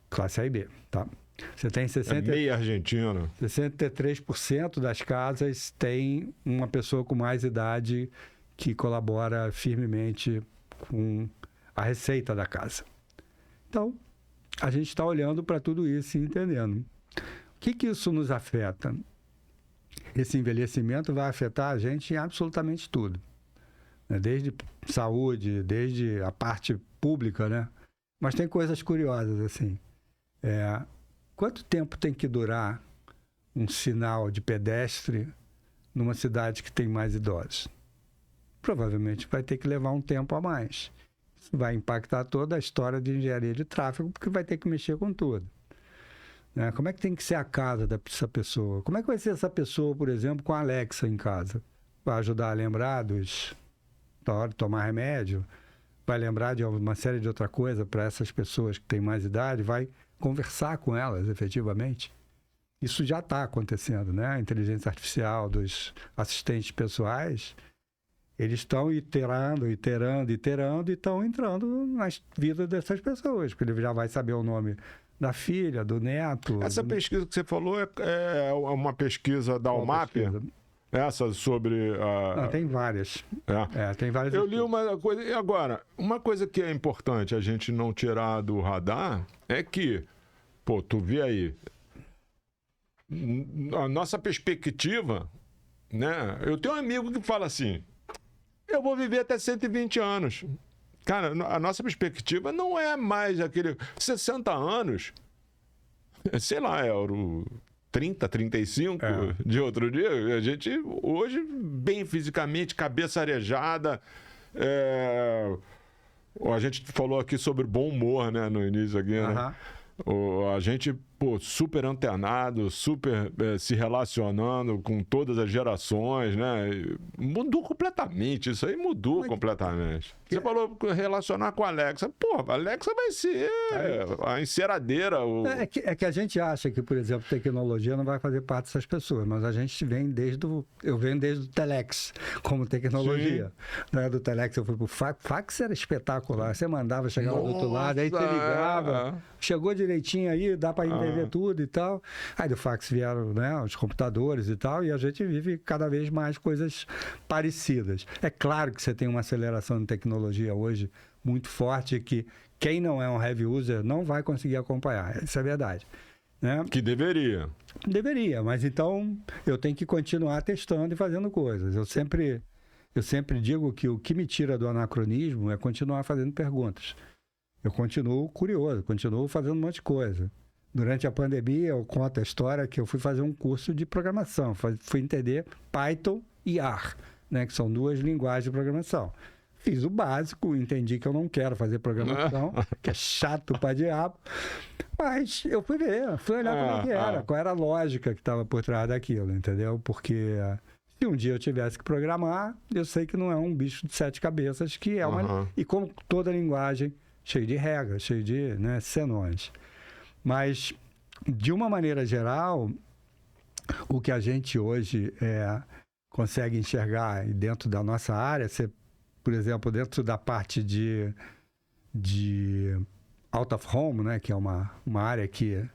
Classe A e B, tá? Você tem 63% das casas tem uma pessoa com mais idade que colabora firmemente com a receita da casa. Então, a gente está olhando para tudo isso e entendendo. O que isso nos afeta? Esse envelhecimento vai afetar a gente em absolutamente tudo. Né? Desde saúde, desde a parte pública, né? Mas tem coisas curiosas, assim. Quanto tempo tem que durar um sinal de pedestre numa cidade que tem mais idosos? Provavelmente vai ter que levar um tempo a mais. Isso vai impactar toda a história de engenharia de tráfego, porque vai ter que mexer com tudo. Né? Como é que tem que ser a casa dessa pessoa? Como é que vai ser essa pessoa, por exemplo, com a Alexa em casa? Vai ajudar a lembrar da hora de tomar remédio? Vai lembrar de uma série de outra coisa para essas pessoas que têm mais idade? Vai conversar com elas, efetivamente? Isso já está acontecendo, né? A inteligência artificial dos assistentes pessoais, eles estão iterando e estão entrando nas vidas dessas pessoas, porque ele já vai saber o nome da filha, do neto. Essa pesquisa que você falou é uma pesquisa da UMAP? Essa sobre... Não, tem várias. Tem várias. Eu li uma coisa... E agora, uma coisa que é importante a gente não tirar do radar é que, pô, tu vê aí, a nossa perspectiva, né? Eu tenho um amigo que fala assim, eu vou viver até 120 anos. Cara, a nossa perspectiva não é mais aquele... 60 anos, sei lá, era o 30, 35 de outro dia. A gente, hoje, bem fisicamente, cabeça arejada. A gente falou aqui sobre bom humor, né, no início aqui, né? A gente, pô, super antenado, super se relacionando com todas as gerações, né? Mudou completamente, isso aí mudou completamente. Você falou relacionar com a Alexa. Pô, a Alexa vai ser a enceradeira. É que a gente acha que, por exemplo, tecnologia não vai fazer parte dessas pessoas, mas a gente vem eu venho desde o Telex como tecnologia. Né? Do Telex eu fui pro fax. Fax era espetacular. Você mandava, chegava do outro lado, aí você ligava. Chegou direitinho aí, dá para entender tudo e tal. Aí do fax vieram, né, os computadores e tal, e a gente vive cada vez mais coisas parecidas. É claro que você tem uma aceleração de tecnologia hoje muito forte que quem não é um heavy user não vai conseguir acompanhar. Isso é verdade. Né? Que deveria. Deveria, mas então eu tenho que continuar testando e fazendo coisas. Eu sempre digo que o que me tira do anacronismo é continuar fazendo perguntas. Eu continuo curioso, continuo fazendo um monte de coisa. Durante a pandemia, eu conto a história que eu fui fazer um curso de programação. Fui entender Python e R, né, que são duas linguagens de programação. Fiz o básico, entendi que eu não quero fazer programação, que é chato pra diabo. Mas eu fui olhar como é que era, qual era a lógica que estava por trás daquilo, entendeu? Porque se um dia eu tivesse que programar, eu sei que não é um bicho de 7 cabeças, que é uma... E como toda linguagem, cheio de regras, cheio de, né, senões. Mas, de uma maneira geral, o que a gente hoje consegue enxergar dentro da nossa área, por exemplo, dentro da parte de out of home, né, que é uma área que,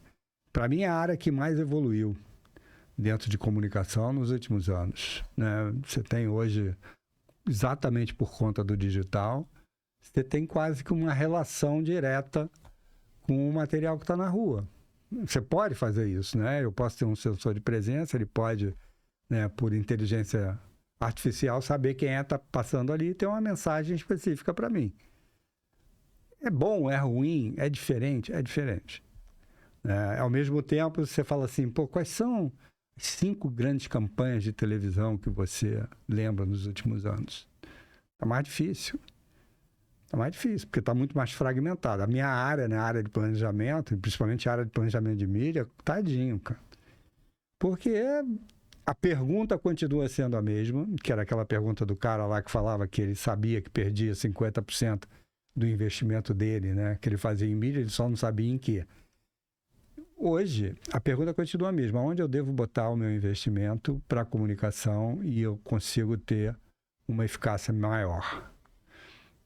para mim, é a área que mais evoluiu dentro de comunicação nos últimos anos. Né? Você tem hoje, exatamente por conta do digital, você tem quase que uma relação direta com o material que está na rua. Você pode fazer isso, né? Eu posso ter um sensor de presença, ele pode, né, por inteligência artificial, saber quem está passando ali e ter uma mensagem específica para mim. É bom, é ruim, é diferente? É diferente. Ao mesmo tempo, você fala assim, pô, quais são as 5 grandes campanhas de televisão que você lembra nos últimos anos? É mais difícil. É mais difícil, porque está muito mais fragmentado. A minha área, né, a área de planejamento, principalmente a área de planejamento de mídia, tadinho, cara. Porque a pergunta continua sendo a mesma, que era aquela pergunta do cara lá que falava que ele sabia que perdia 50% do investimento dele, né? Que ele fazia em mídia, ele só não sabia em quê. Hoje, a pergunta continua a mesma. Onde eu devo botar o meu investimento para a comunicação e eu consigo ter uma eficácia maior?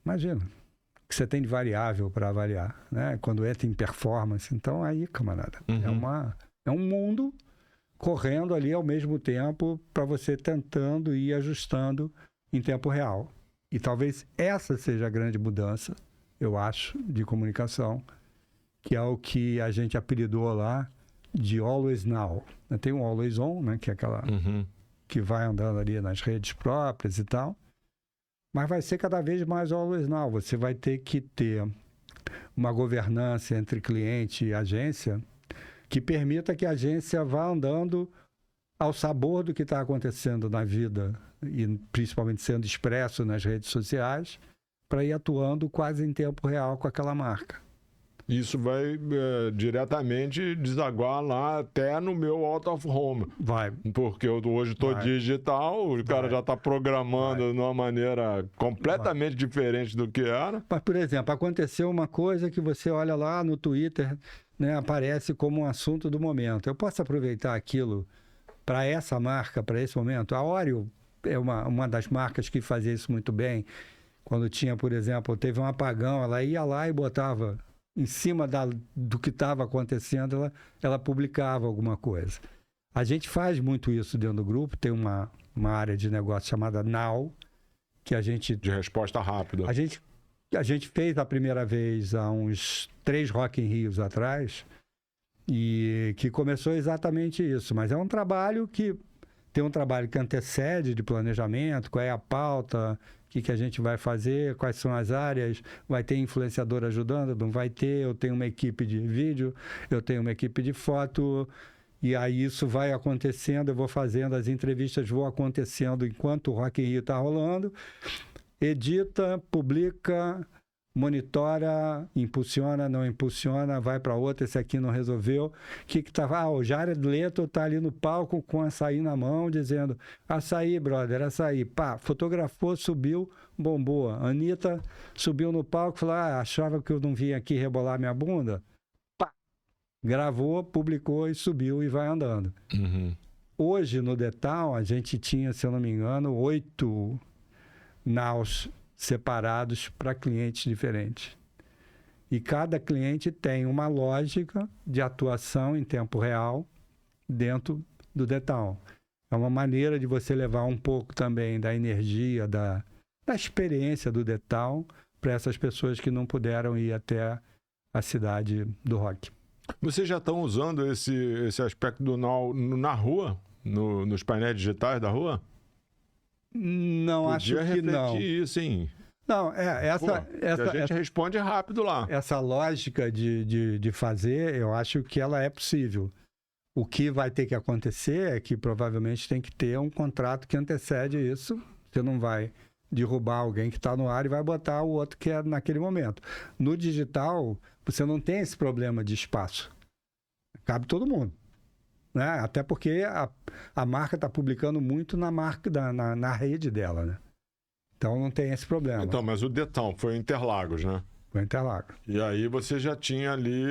Imagina, o que você tem de variável para avaliar, né? Quando entra em performance, então aí, camarada, é um mundo correndo ali ao mesmo tempo para você tentando ir ajustando em tempo real. E talvez essa seja a grande mudança, eu acho, de comunicação, que é o que a gente apelidou lá de Always Now. Tem um Always On, né, que é aquela que vai andando ali nas redes próprias e tal, mas vai ser cada vez mais Always Now. Você vai ter que ter uma governança entre cliente e agência que permita que a agência vá andando ao sabor do que está acontecendo na vida e principalmente sendo expresso nas redes sociais para ir atuando quase em tempo real com aquela marca. Isso vai diretamente desaguar lá até no meu out of home. Vai. Porque eu hoje estou digital, o cara já está programando de uma maneira completamente diferente do que era. Mas, por exemplo, aconteceu uma coisa que você olha lá no Twitter, né, aparece como um assunto do momento. Eu posso aproveitar aquilo para essa marca, para esse momento? A Oreo é uma das marcas que fazia isso muito bem. Quando tinha, por exemplo, teve um apagão, ela ia lá e botava em cima do que estava acontecendo, ela publicava alguma coisa. A gente faz muito isso dentro do grupo, tem uma área de negócio chamada Now, que a gente... De resposta rápida. A gente fez a primeira vez há uns 3 Rock in Rios atrás, e que começou exatamente isso. Mas é um trabalho que... Tem um trabalho que antecede de planejamento, qual é a pauta, o que a gente vai fazer, quais são as áreas, vai ter influenciador ajudando, não vai ter, eu tenho uma equipe de vídeo, eu tenho uma equipe de foto, e aí isso vai acontecendo, eu vou fazendo, as entrevistas vão acontecendo enquanto o Rock in Rio está rolando, edita, publica, monitora, impulsiona, não impulsiona, vai para outra, esse aqui não resolveu. O que estava? O Jared Leto está ali no palco com açaí na mão, dizendo, açaí, brother, açaí. Pá, fotografou, subiu, bombou. A Anitta subiu no palco e falou, achava que eu não vinha aqui rebolar minha bunda? Pá, gravou, publicou e subiu e vai andando. Hoje, no Detal, a gente tinha, se eu não me engano, 8 naus separados para clientes diferentes. E cada cliente tem uma lógica de atuação em tempo real dentro do Detal. É uma maneira de você levar um pouco também da energia, da experiência do Detal para essas pessoas que não puderam ir até a cidade do rock. Vocês já estão usando esse aspecto do Now na rua? Nos painéis digitais da rua? Não, acho que não. Podia refletir isso, hein? Não, a gente responde rápido lá. Essa lógica de fazer, eu acho que ela é possível. O que vai ter que acontecer é que provavelmente tem que ter um contrato que antecede isso. Você não vai derrubar alguém que está no ar e vai botar o outro que é naquele momento. No digital, você não tem esse problema de espaço. Cabe todo mundo. Né? Até porque a marca está publicando muito na rede dela, né? Então não tem esse problema. Então, mas o Detal foi em Interlagos, né? Foi em Interlagos. E aí você já tinha ali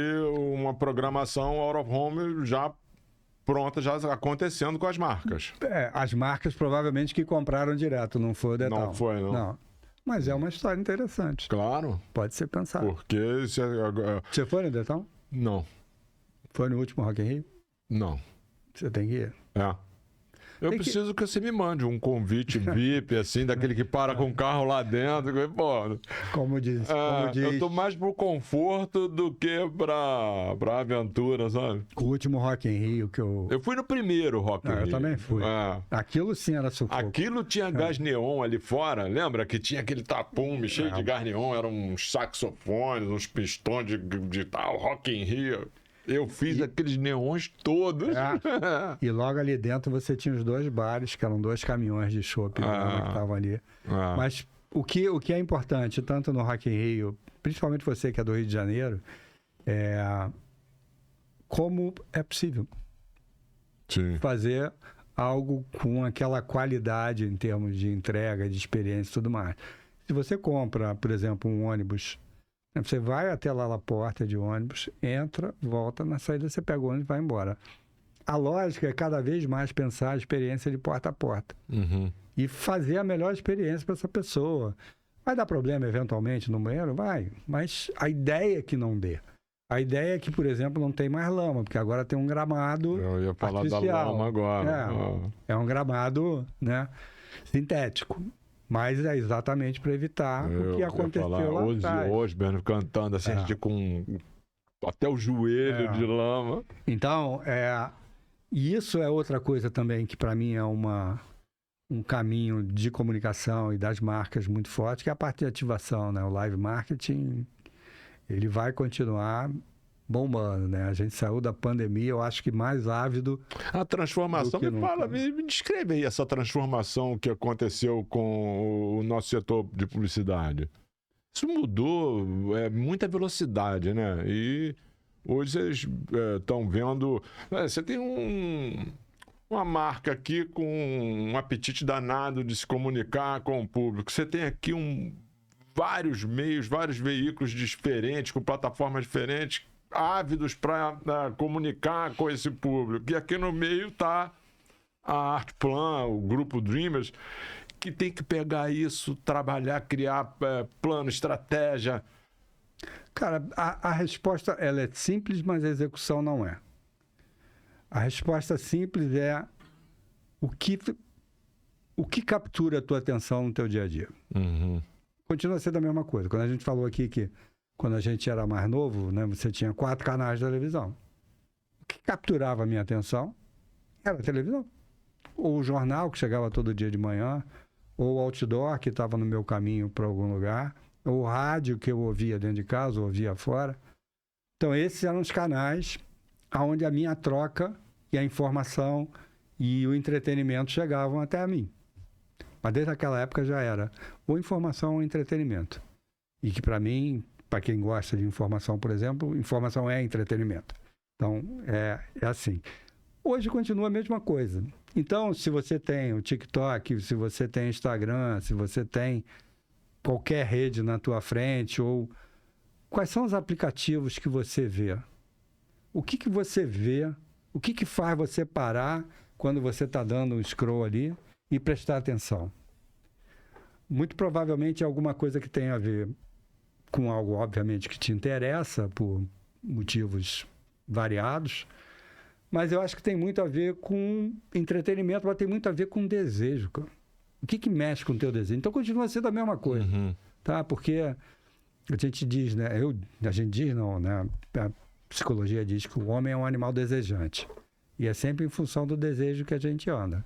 uma programação out of home já pronta, já acontecendo com as marcas. As marcas provavelmente que compraram direto, não foi o Detal. Não foi, não. Não. Mas é uma história interessante. Claro. Pode ser pensado. Porque... Você foi no Detal? Não. Foi no último Rock in Rio? Não. Você tem que ir. Eu preciso que você me mande um convite VIP, assim, daquele que para com o carro lá dentro. Pô, como diz. Eu tô mais pro conforto do que pra aventura, sabe? O último Rock in Rio que eu... Eu fui no primeiro Rock in Rio. Eu também fui. Aquilo sim era sufoco. Aquilo tinha gás neon ali fora, lembra? Que tinha aquele tapume cheio de gás neon, eram uns saxofones, uns pistões de tal, Rock in Rio. Eu fiz aqueles neons todos. E logo ali dentro você tinha os 2 bares, que eram 2 caminhões de chopp que estavam ali. Mas o que é importante, tanto no Rock in Rio, principalmente você que é do Rio de Janeiro, como é possível fazer algo com aquela qualidade em termos de entrega, de experiência e tudo mais. Se você compra, por exemplo, um ônibus, você vai até lá na porta de ônibus, entra, volta, na saída você pega o ônibus e vai embora. A lógica é cada vez mais pensar a experiência de porta a porta. E fazer a melhor experiência para essa pessoa. Vai dar problema eventualmente no banheiro? Vai. Mas a ideia é que não dê. A ideia é que, por exemplo, não tem mais lama, porque agora tem um gramado Eu ia falar artificial. da lama agora. É um gramado, né, sintético. Mas é exatamente para evitar o que aconteceu lá atrás. Osborne cantando assim, com até o joelho de lama. Então, isso é outra coisa também que para mim é um caminho de comunicação e das marcas muito forte, que é a parte de ativação, né? O live marketing, ele vai continuar bombando, né? A gente saiu da pandemia, eu acho que mais ávido. A transformação, me descreve aí essa transformação que aconteceu com o nosso setor de publicidade. Isso mudou, muita velocidade, né? E hoje vocês estão vendo... você tem uma marca aqui com um apetite danado de se comunicar com o público. Você tem aqui vários meios, vários veículos diferentes, com plataformas diferentes, ávidos para comunicar com esse público. E aqui no meio está a Artplan, o grupo Dreamers, que tem que pegar isso, trabalhar, criar plano, estratégia. Cara, a resposta ela é simples, mas a execução não é. A resposta simples é o que captura a tua atenção no teu dia a dia. Continua sendo a mesma coisa. Quando a gente falou aqui que quando a gente era mais novo, né, você tinha 4 canais de televisão. O que capturava a minha atenção era a televisão. Ou o jornal que chegava todo dia de manhã, ou o outdoor que estava no meu caminho para algum lugar, ou o rádio que eu ouvia dentro de casa, ou ouvia fora. Então esses eram os canais onde a minha troca e a informação e o entretenimento chegavam até a mim. Mas desde aquela época já era ou informação ou entretenimento. E que para mim, para quem gosta de informação, por exemplo, informação é entretenimento. Então, é assim. Hoje continua a mesma coisa. Então, se você tem o TikTok, se você tem Instagram, se você tem qualquer rede na tua frente, ou quais são os aplicativos que você vê? O que você vê? O que faz você parar quando você está dando um scroll ali e prestar atenção? Muito provavelmente é alguma coisa que tem a ver com algo, obviamente, que te interessa por motivos variados, mas eu acho que tem muito a ver com entretenimento, mas tem muito a ver com desejo, cara. O que mexe com o teu desejo? Então continua sendo a mesma coisa, tá? Porque a gente diz, né? A gente diz não, né? A psicologia diz que o homem é um animal desejante. E é sempre em função do desejo que a gente anda.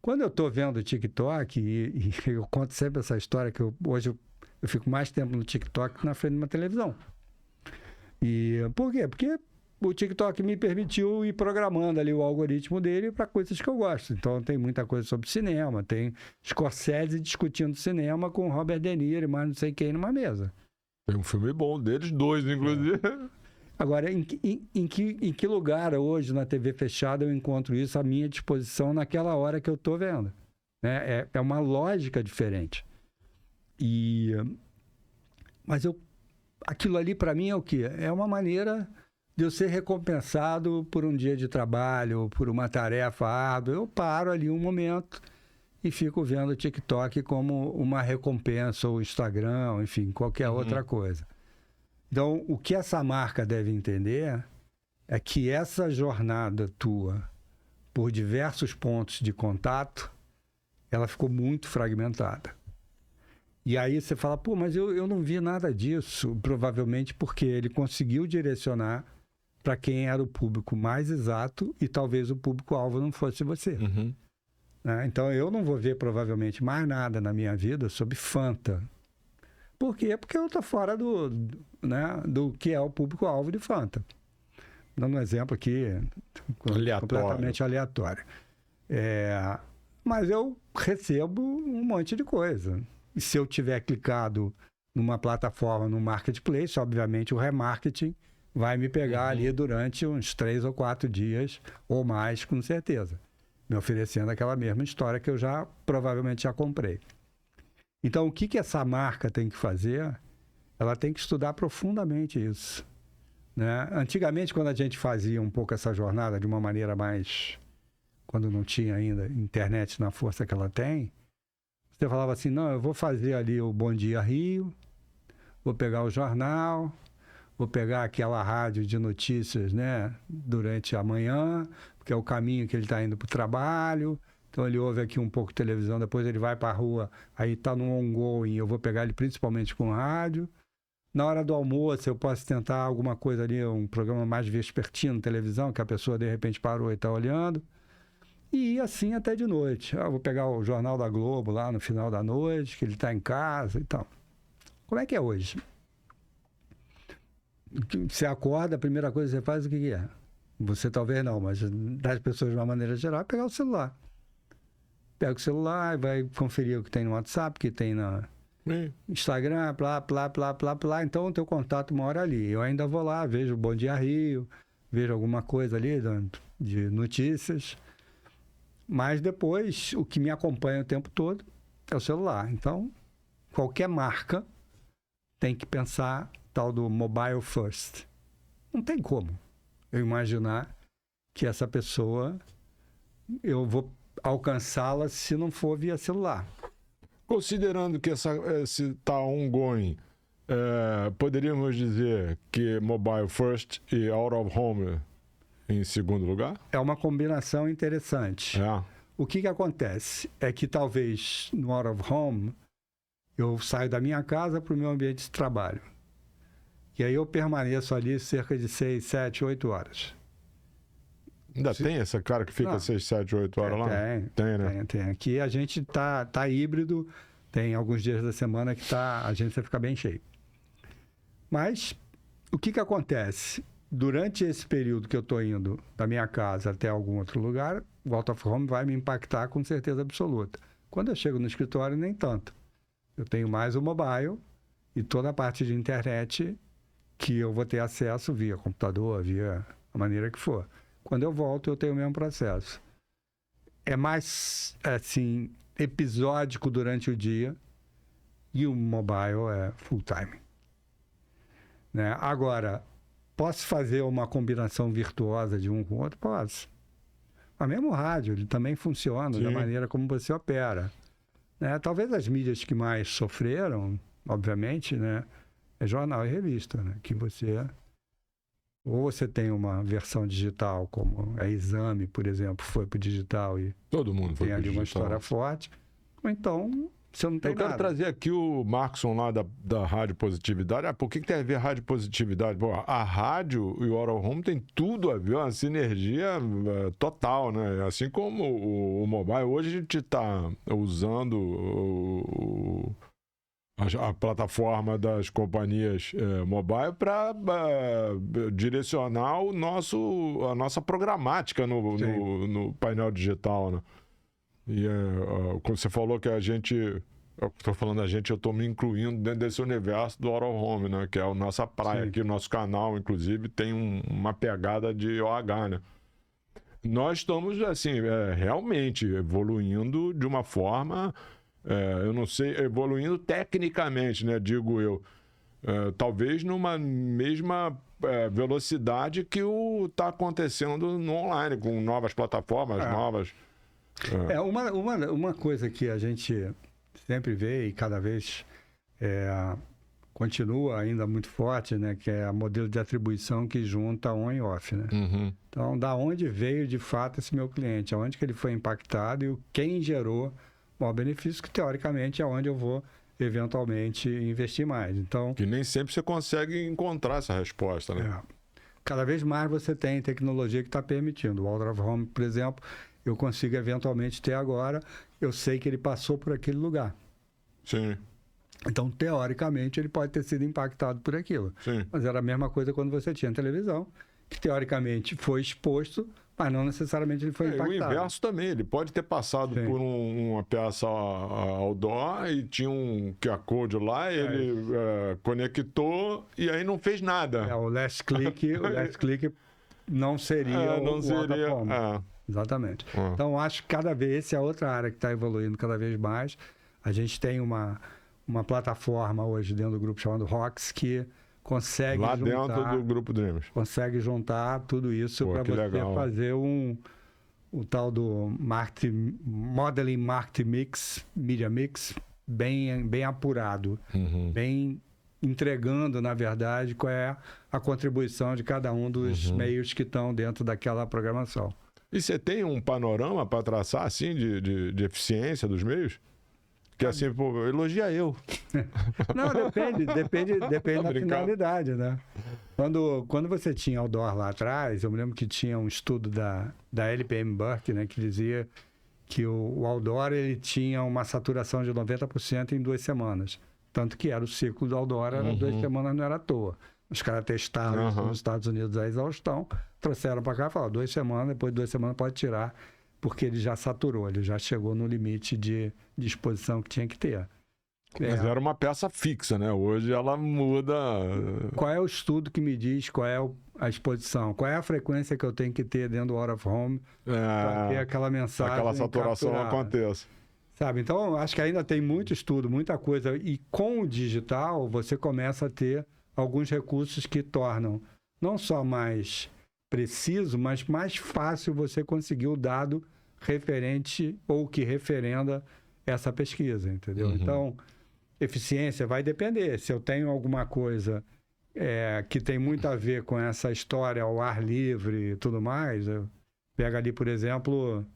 Quando eu estou vendo o TikTok, e eu conto sempre essa história, que hoje eu fico mais tempo no TikTok que na frente de uma televisão. E por quê? Porque o TikTok me permitiu ir programando ali o algoritmo dele para coisas que eu gosto. Então tem muita coisa sobre cinema, tem Scorsese discutindo cinema com Robert De Niro e mais não sei quem numa mesa. Tem um filme bom deles, 2 inclusive. Agora, em que lugar hoje na TV fechada eu encontro isso à minha disposição naquela hora que eu estou vendo? Né? É uma lógica diferente. Mas aquilo ali para mim é o quê? É uma maneira de eu ser recompensado por um dia de trabalho, por uma tarefa árdua. Eu paro ali um momento e fico vendo o TikTok como uma recompensa, ou Instagram, enfim, qualquer outra coisa. Então, o que essa marca deve entender é que essa jornada tua, por diversos pontos de contato, ela ficou muito fragmentada. E aí você fala, pô, mas eu não vi nada disso, provavelmente porque ele conseguiu direcionar para quem era o público mais exato e talvez o público-alvo não fosse você. Né? Então, eu não vou ver provavelmente mais nada na minha vida sobre Fanta. Por quê? Porque eu estou fora do que é o público-alvo de Fanta. Dando um exemplo aqui, completamente aleatório. Mas eu recebo um monte de coisa. E se eu tiver clicado numa plataforma, no marketplace, obviamente o remarketing vai me pegar ali durante uns 3 ou 4 dias, ou mais, com certeza. me oferecendo aquela mesma história que eu provavelmente já comprei. Então, o que essa marca tem que fazer? Ela tem que estudar profundamente isso, né? Antigamente, quando a gente fazia um pouco essa jornada de uma maneira mais... Quando não tinha ainda internet na força que ela tem, você falava assim, não, eu vou fazer ali o Bom Dia Rio, vou pegar o jornal, vou pegar aquela rádio de notícias, né, durante a manhã, porque é o caminho que ele está indo para o trabalho, então ele ouve aqui um pouco de televisão, depois ele vai para a rua, aí está no ongoing, eu vou pegar ele principalmente com rádio. Na hora do almoço, eu posso tentar alguma coisa ali, um programa mais vespertino, televisão, que a pessoa de repente parou e está olhando. E ir assim até de noite. Eu vou pegar o Jornal da Globo lá no final da noite, que ele está em casa e tal. Como é que é hoje? Você acorda, a primeira coisa que você faz, o que é? Você talvez não, mas das pessoas de uma maneira geral, é pegar o celular. Pega o celular e vai conferir o que tem no WhatsApp, o que tem no Instagram, plá. Então o teu contato mora ali. Eu ainda vou lá, vejo o Bom Dia Rio, vejo alguma coisa ali de notícias. Mas depois, o que me acompanha o tempo todo é o celular. Então, qualquer marca tem que pensar tal do mobile first. Não tem como eu imaginar que essa pessoa, eu vou alcançá-la se não for via celular. Considerando que esse está ongoing, poderíamos dizer que mobile first e out of home em segundo lugar? É uma combinação interessante. O que acontece é que talvez no out of home eu saio da minha casa para o meu ambiente de trabalho. E aí eu permaneço ali cerca de 6, 7, 8 horas. Ainda tem essa cara que fica 6, 7, 8 horas lá? Tem, né? Tem. Aqui a gente tá híbrido, tem alguns dias da semana que a agência fica bem cheia. Mas o que acontece? Durante esse período que eu estou indo da minha casa até algum outro lugar, o out of home vai me impactar com certeza absoluta. Quando eu chego no escritório, nem tanto. Eu tenho mais o mobile e toda a parte de internet que eu vou ter acesso via computador, via a maneira que for. Quando eu volto, eu tenho o mesmo processo. É mais, assim, episódico durante o dia e o mobile é full time. Né? Agora, posso fazer uma combinação virtuosa de um com o outro? Posso. Mas mesmo o rádio, ele também funciona da maneira como você opera. Né? Talvez as mídias que mais sofreram, obviamente, né, é jornal e revista, né? Que ou você tem uma versão digital, como a Exame, por exemplo, foi para o digital e todo mundo foi tem ali uma história forte, ou então você não tem nada. Eu quero trazer aqui o Markson lá da Rádio Positividade. Por que tem a ver Rádio Positividade? Bom, a rádio e o Out of Home tem tudo a ver, uma sinergia total, né? Assim como o mobile. Hoje a gente está usando a plataforma das companhias mobile para direcionar a nossa programática no painel digital, né? E quando você falou que a gente, eu estou falando eu estou me incluindo dentro desse universo do Out of Home, né? Que é a nossa praia aqui, o nosso canal, inclusive, tem uma pegada de OH, né? Nós estamos, assim, realmente evoluindo de uma forma, eu não sei, evoluindo tecnicamente, né? Digo eu. Talvez numa mesma velocidade que está acontecendo no online, com novas plataformas, novas... Uma coisa que a gente sempre vê e cada vez continua ainda muito forte, né, que é o modelo de atribuição que junta on e off, né? Uhum. Então, da onde veio de fato esse meu cliente, aonde que ele foi impactado e quem gerou o benefício, que teoricamente é onde eu vou eventualmente investir mais. Então, que nem sempre você consegue encontrar essa resposta, né? Cada vez mais você tem tecnologia que está permitindo. O Out of Home, por exemplo, eu consigo eventualmente ter agora, eu sei que ele passou por aquele lugar. Sim. Então, teoricamente, ele pode ter sido impactado por aquilo. Sim. Mas era a mesma coisa quando você tinha televisão, que teoricamente foi exposto, mas não necessariamente ele foi impactado. O inverso também, ele pode ter passado por uma peça outdoor e tinha um QR Code lá, ele conectou e aí não fez nada. O last click não seria não o seria. Out of Home. Exatamente. Então, acho que cada vez, essa é outra área que está evoluindo cada vez mais. A gente tem uma plataforma hoje dentro do grupo chamado ROX que consegue lá dentro do grupo Dreamers. Consegue juntar tudo isso para você legal. Fazer o tal do Modeling Marketing Mix, Media Mix, bem apurado, bem entregando, na verdade, qual é a contribuição de cada um dos meios que estão dentro daquela programação. E você tem um panorama para traçar, assim, de eficiência dos meios? Que assim, pô, elogia eu. Não, depende da finalidade, né? Quando você tinha outdoor lá atrás, eu me lembro que tinha um estudo da LPM Burke, né, que dizia que o outdoor ele tinha uma saturação de 90% em 2 semanas. Tanto que era o ciclo do outdoor, era 2 semanas, não era à toa. Os caras testaram nos Estados Unidos a exaustão, trouxeram para cá e falaram, 2 semanas, depois de 2 semanas pode tirar, porque ele já saturou, ele já chegou no limite de exposição que tinha que ter. Mas era uma peça fixa, né? Hoje ela muda. Qual é o estudo que me diz qual é a exposição? Qual é a frequência que eu tenho que ter dentro do out of home para ter aquela mensagem? Aquela saturação aconteça. Sabe? Então, acho que ainda tem muito estudo, muita coisa. E com o digital, você começa a ter alguns recursos que tornam não só mais preciso, mas mais fácil você conseguir o dado referente ou que referenda essa pesquisa, entendeu? Então, eficiência vai depender. Se eu tenho alguma coisa que tem muito a ver com essa história ao ar livre e tudo mais, eu pego ali, por exemplo,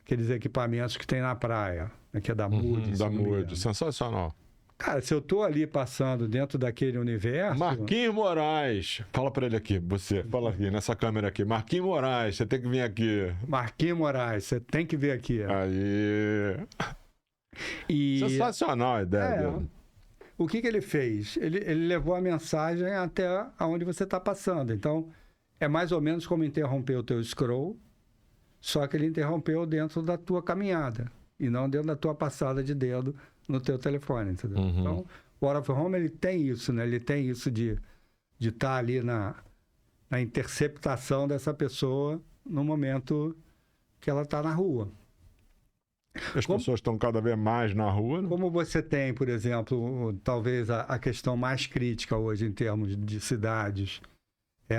aqueles equipamentos que tem na praia, que é da Moody. Da Moody, sensacional. Cara, se eu tô ali passando dentro daquele universo... Marquinhos Moraes. Fala pra ele aqui, você. Fala aqui, nessa câmera aqui. Marquinhos Moraes, você tem que vir aqui. Marquinhos Moraes, você tem que vir aqui. Aí... Sensacional a ideia dele. O que ele fez? Ele levou a mensagem até onde você está passando. Então, é mais ou menos como interromper o teu scroll, só que ele interrompeu dentro da tua caminhada e não dentro da tua passada de dedo no teu telefone, entendeu? Então, o out of home, ele tem isso, né? Ele tem isso de estar ali na interceptação dessa pessoa no momento que ela está na rua. As pessoas estão cada vez mais na rua, né? Como você tem, por exemplo, talvez a questão mais crítica hoje em termos de cidades é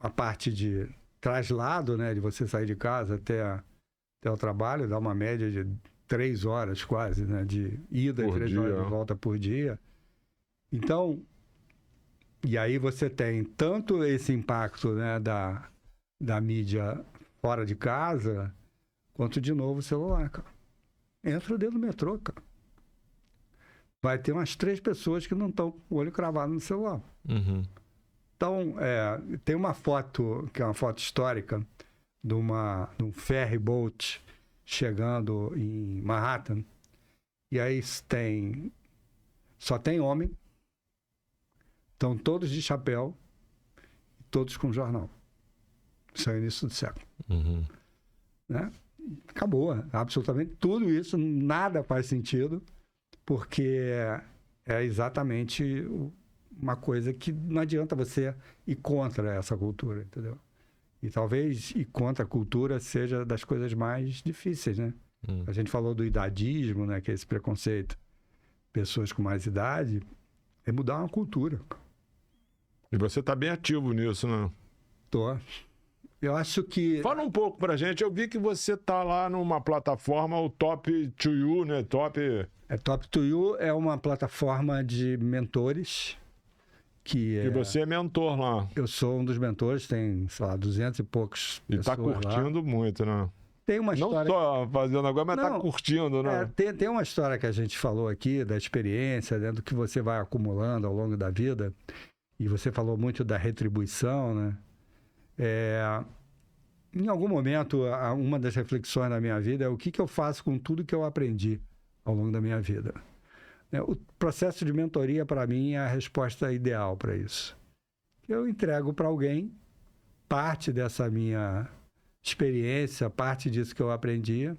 a parte de traslado, né? De você sair de casa até o trabalho, dá uma média de 3 horas quase, né? De ida e 3 horas de volta por dia. Então, e aí você tem tanto esse impacto, né, da mídia fora de casa, quanto de novo o celular, cara. Entra dentro do metrô, cara. Vai ter umas 3 pessoas que não estão com o olho cravado no celular. Então, tem uma foto, que é uma foto histórica, de um ferry boat chegando em Manhattan. E aí só tem homem, estão todos de chapéu, todos com jornal. Isso é o início do século. Né? Acabou, absolutamente tudo isso, nada faz sentido, porque é exatamente uma coisa que não adianta você ir contra essa cultura, entendeu? E talvez ir contra a cultura seja das coisas mais difíceis, né? A gente falou do idadismo, né? Que é esse preconceito. Pessoas com mais idade, é mudar uma cultura. E você está bem ativo nisso, né? Tô. Eu acho que... Fala um pouco pra gente. Eu vi que você tá lá numa plataforma, o Top to You, né? Top to You é uma plataforma de mentores E você é mentor lá. Eu sou um dos mentores, tem, sei lá, 200 e poucos E tá curtindo lá. Muito, né? Tem uma história... Não só fazendo agora, mas tá curtindo, né? Tem uma história que a gente falou aqui, da experiência, né, do que você vai acumulando ao longo da vida. E você falou muito da retribuição, né? Em algum momento, uma das reflexões da minha vida é o que eu faço com tudo que eu aprendi ao longo da minha vida. O processo de mentoria, para mim, é a resposta ideal para isso. Eu entrego para alguém parte dessa minha experiência, parte disso que eu aprendi.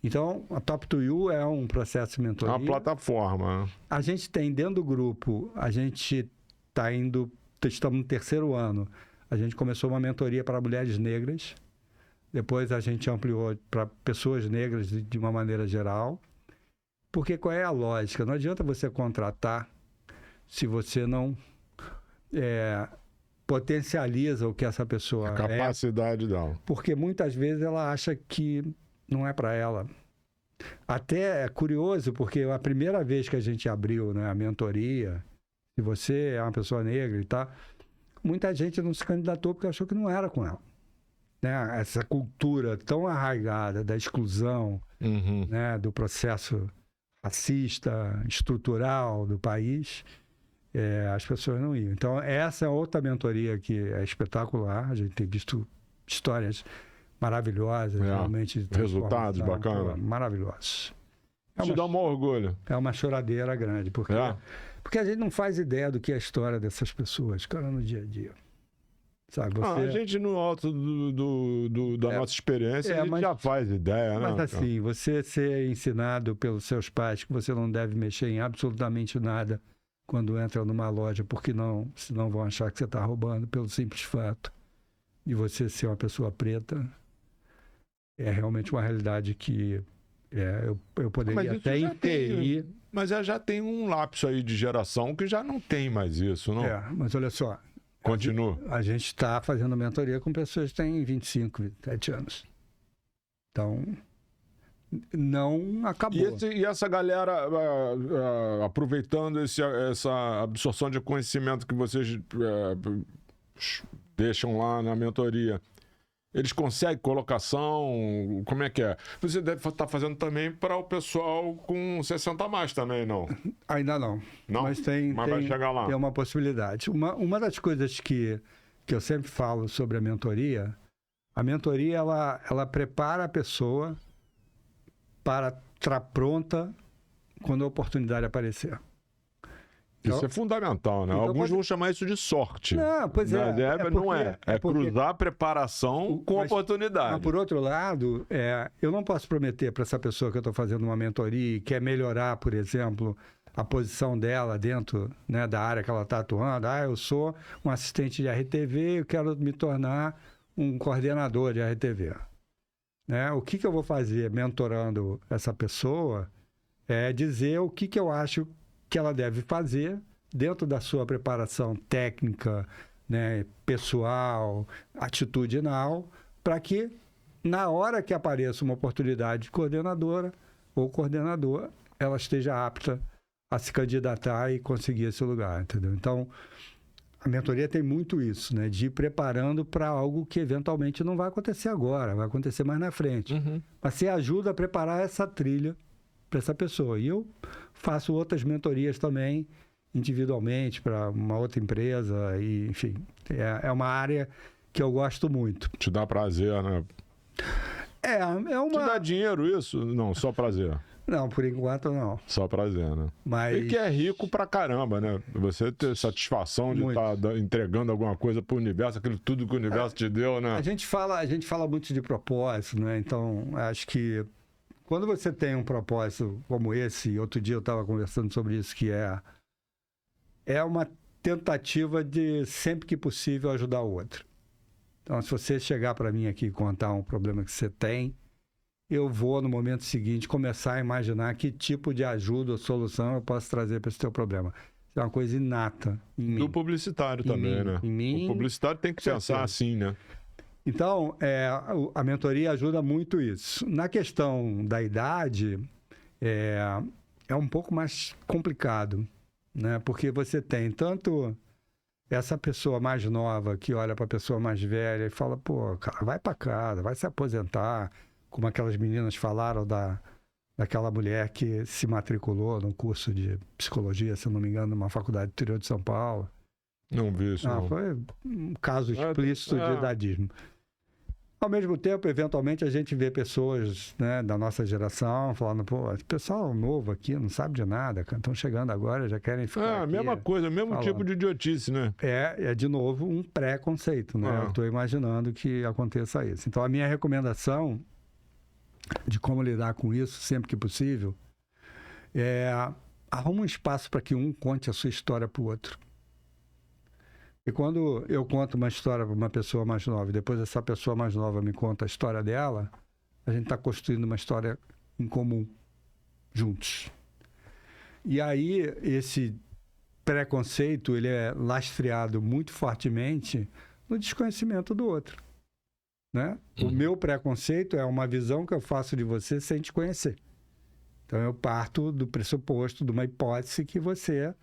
Então, a Top to You é um processo de mentoria. É uma plataforma. A gente tem dentro do grupo, a gente estamos no 3º ano. A gente começou uma mentoria para mulheres negras, Depois a gente ampliou para pessoas negras de uma maneira geral. Porque qual é a lógica? Não adianta você contratar se você não potencializa o que essa pessoa A capacidade dela. Porque muitas vezes ela acha que não é para ela. Até é curioso, porque a primeira vez que a gente abriu, né, a mentoria, se você é uma pessoa negra e tal, muita gente não se candidatou porque achou que não era com ela. Né? Essa cultura tão arraigada da exclusão, né, do processo racista, estrutural do país, as pessoas não iam. Então, essa é outra mentoria que é espetacular. A gente tem visto histórias maravilhosas, realmente. Resultados bacanas. Maravilhosos. Te dá um orgulho. É uma choradeira grande, porque a gente não faz ideia do que é a história dessas pessoas, cara, no dia a dia. Sabe, a gente, no alto da nossa experiência, a gente já faz ideia, né? Mas assim, você ser ensinado pelos seus pais que você não deve mexer em absolutamente nada quando entra numa loja, porque senão vão achar que você está roubando, pelo simples fato de você ser uma pessoa preta, é realmente uma realidade que eu poderia até inferir. Mas já tem um lapso aí de geração que já não tem mais isso, não? Mas olha só. Continua. A gente está fazendo mentoria com pessoas que têm 25, 27 anos. Então, não acabou. E essa galera, aproveitando essa absorção de conhecimento que vocês deixam lá na mentoria, eles conseguem colocação? Como é que é? Você deve estar fazendo também para o pessoal com 60 a mais também, não? Ainda não. Não? Mas vai chegar lá. Tem uma possibilidade. Uma das coisas que eu sempre falo sobre a mentoria ela prepara a pessoa para estar pronta quando a oportunidade aparecer. Isso é fundamental, né? Então, alguns vão chamar isso de sorte. Não, pois é. Não é. É cruzar a preparação com a oportunidade. Mas, por outro lado, eu não posso prometer para essa pessoa que eu estou fazendo uma mentoria e quer melhorar, por exemplo, a posição dela dentro, né, da área que ela está atuando. Eu sou um assistente de RTV, eu quero me tornar um coordenador de RTV. Né? O que eu vou fazer mentorando essa pessoa é dizer o que eu acho que ela deve fazer dentro da sua preparação técnica, né, pessoal, atitudinal, para que na hora que apareça uma oportunidade de coordenadora ou coordenador, ela esteja apta a se candidatar e conseguir esse lugar, entendeu? Então, a mentoria tem muito isso, né, de ir preparando para algo que eventualmente não vai acontecer agora, vai acontecer mais na frente. Mas você ajuda a preparar essa trilha para essa pessoa. E eu faço outras mentorias também, individualmente, para uma outra empresa. E, enfim, é uma área que eu gosto muito. Te dá prazer, né? Te dá dinheiro isso? Não, só prazer. Não, por enquanto não. Só prazer, né? Mas... E que é rico pra caramba, né? Você ter satisfação de estar entregando alguma coisa pro universo, aquilo tudo que o universo te deu, né? A gente fala muito de propósito, né? Então, acho que quando você tem um propósito como esse, outro dia eu estava conversando sobre isso, que é uma tentativa de, sempre que possível, ajudar o outro. Então, se você chegar para mim aqui e contar um problema que você tem, eu vou, no momento seguinte, começar a imaginar que tipo de ajuda ou solução eu posso trazer para esse teu problema. Isso é uma coisa inata em mim. Do publicitário também, né? Em mim, o publicitário tem que pensar assim, né? Então, a mentoria ajuda muito isso. Na questão da idade, é um pouco mais complicado, né? Porque você tem tanto essa pessoa mais nova que olha para a pessoa mais velha e fala, pô, cara, vai para casa, vai se aposentar, como aquelas meninas falaram daquela mulher que se matriculou num curso de psicologia, se não me engano, numa faculdade do interior de São Paulo. Não vi isso, não. Foi um caso explícito de idadismo. Ao mesmo tempo, eventualmente, a gente vê pessoas, né, da nossa geração falando, pô, esse pessoal novo aqui não sabe de nada, estão chegando agora, já querem ficar aqui, mesma coisa, mesmo falando. Tipo de idiotice, né? É de novo um pré-conceito, né? Eu estou imaginando que aconteça isso. Então, a minha recomendação de como lidar com isso, sempre que possível, arruma um espaço para que um conte a sua história para o outro. E quando eu conto uma história para uma pessoa mais nova, e depois essa pessoa mais nova me conta a história dela, a gente está construindo uma história em comum, juntos. E aí, esse preconceito, ele é lastreado muito fortemente no desconhecimento do outro, né? O meu preconceito é uma visão que eu faço de você sem te conhecer. Então, eu parto do pressuposto, de uma hipótese que você,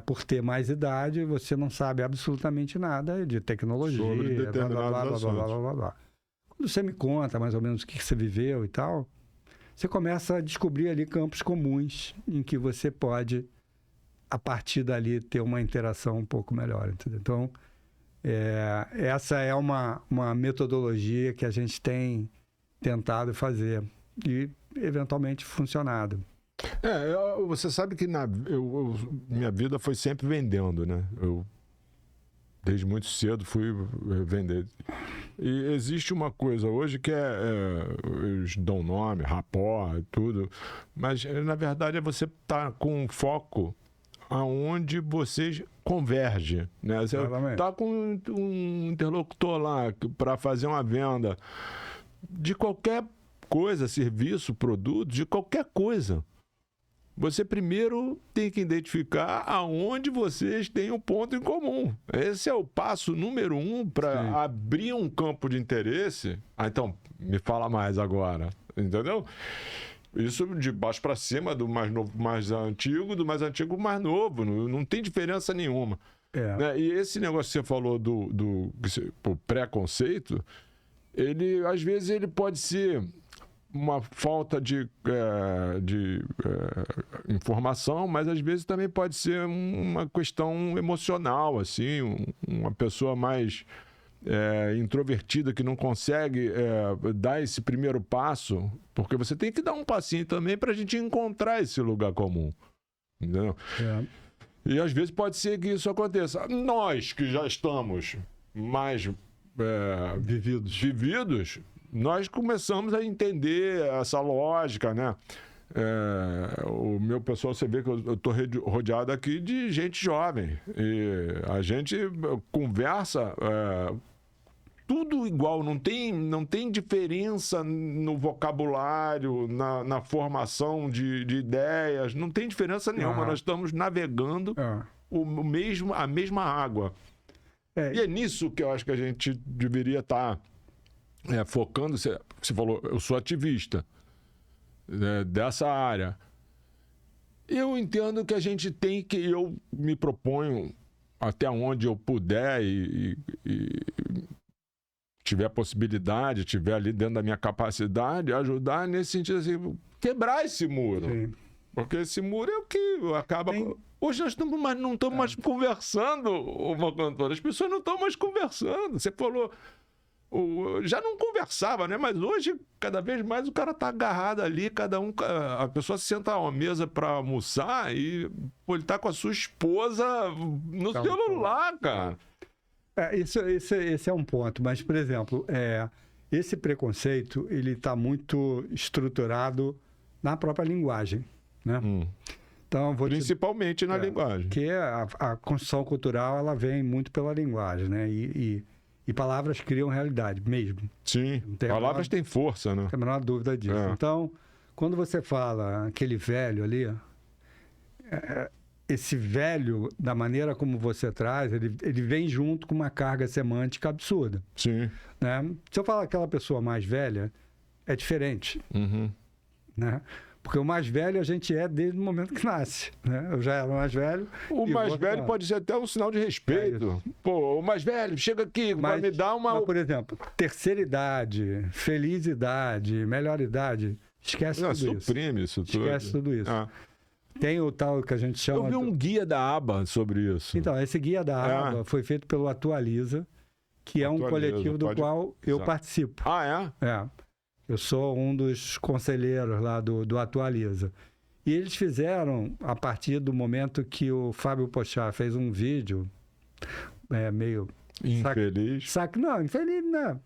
por ter mais idade, você não sabe absolutamente nada de tecnologia, sobre determinados assuntos. Quando você me conta mais ou menos o que você viveu e tal, você começa a descobrir ali campos comuns em que você pode, a partir dali, ter uma interação um pouco melhor, entendeu? Então, essa é uma metodologia que a gente tem tentado fazer e, eventualmente, funcionado. Você sabe que minha vida foi sempre vendendo, né? Eu, desde muito cedo, fui vender. E existe uma coisa hoje que eles dão nome, rapport, tudo, mas, na verdade, você tá com foco aonde você converge, né? Você tá com um interlocutor lá para fazer uma venda de qualquer coisa, serviço, produto, de qualquer coisa. Você primeiro tem que identificar aonde vocês têm um ponto em comum. Esse é o passo número 1 para abrir um campo de interesse. Então, me fala mais agora, entendeu? Isso de baixo para cima, do mais novo mais antigo, do mais antigo mais novo. Não tem diferença nenhuma. Né? E esse negócio que você falou do preconceito, ele, às vezes, ele pode ser uma falta de informação, mas às vezes também pode ser uma questão emocional, assim, uma pessoa mais introvertida que não consegue dar esse primeiro passo, porque você tem que dar um passinho também para a gente encontrar esse lugar comum, entendeu? E às vezes pode ser que isso aconteça. Nós que já estamos mais vividos, nós começamos a entender essa lógica, né? O meu pessoal, você vê que eu estou rodeado aqui de gente jovem. E a gente conversa tudo igual, não tem diferença no vocabulário, na formação de ideias, não tem diferença nenhuma. Nós estamos navegando a mesma água. E é nisso que eu acho que a gente deveria estar focando. Você falou, eu sou ativista dessa área. Eu entendo que a gente tem que, eu me proponho até onde eu puder e tiver possibilidade, tiver ali dentro da minha capacidade, ajudar nesse sentido assim, quebrar esse muro. Sim. Porque esse muro é o que acaba... Hoje nós não estamos mais conversando, uma cantora. As pessoas não estão mais conversando. Você falou... Já não conversava, né? Mas hoje, cada vez mais, o cara tá agarrado ali, a pessoa se senta a uma mesa para almoçar e ele tá com a sua esposa no celular, cara. Esse é um ponto, mas, por exemplo, esse preconceito, ele está muito estruturado na própria linguagem, né? Então, principalmente na linguagem. Que a construção cultural, ela vem muito pela linguagem, né? E palavras criam realidade mesmo. Sim, palavras têm força, né? Não tem a menor dúvida disso. Então, quando você fala aquele velho ali, esse velho, da maneira como você traz, ele vem junto com uma carga semântica absurda. Sim. Né? Se eu falar aquela pessoa mais velha, é diferente. Né? Porque o mais velho a gente é desde o momento que nasce, né? Eu já era mais velho. O mais velho pode ser até um sinal de respeito. Pô, o mais velho, chega aqui, vai me dar uma... Mas, por exemplo, terceira idade, feliz idade, melhor idade, esquece tudo isso. Suprime isso tudo. Esquece tudo isso. Tem o tal que a gente chama... Eu vi um guia da ABA sobre isso. Então, esse guia da ABA foi feito pelo Atualiza, que é um coletivo do qual eu participo. Eu sou um dos conselheiros lá do Atualiza. E eles fizeram, a partir do momento que o Fábio Pochá fez um vídeo meio... Infeliz. Não, infeliz, não.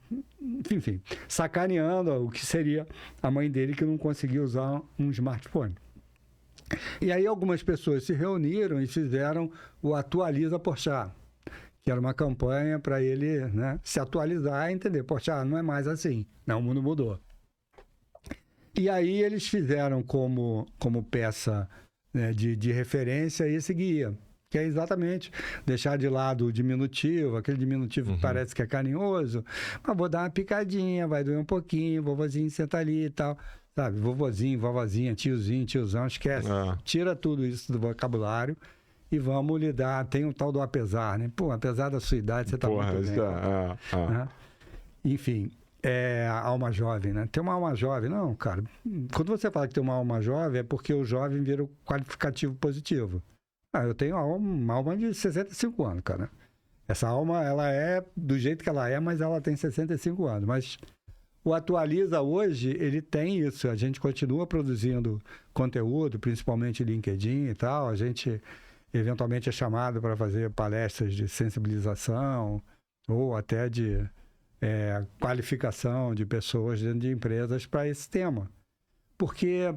Enfim, sacaneando o que seria a mãe dele que não conseguia usar um smartphone. E aí algumas pessoas se reuniram e fizeram o Atualiza Pochá, que era uma campanha para ele, né, se atualizar e entender, poxa, não é mais assim, não, o mundo mudou. E aí eles fizeram como peça, né, de referência esse guia, que é exatamente deixar de lado o diminutivo, aquele diminutivo que parece que é carinhoso, mas vou dar uma picadinha, vai doer um pouquinho, vovozinho senta ali e tal, sabe? Vovozinho, vovozinha, tiozinho, tiozão, esquece. Tira tudo isso do vocabulário e vamos lidar. Tem um tal do apesar, né? Pô, apesar da sua idade, você tá muito bem. Né? Enfim, a alma jovem, né? Tem uma alma jovem. Não, cara, quando você fala que tem uma alma jovem, é porque o jovem vira o qualificativo positivo. Eu tenho uma alma de 65 anos, cara. Essa alma, ela é do jeito que ela é, mas ela tem 65 anos. Mas o Atualiza hoje, ele tem isso. A gente continua produzindo conteúdo, principalmente LinkedIn e tal. A gente, eventualmente, é chamado para fazer palestras de sensibilização ou até de qualificação de pessoas dentro de empresas para esse tema. Porque...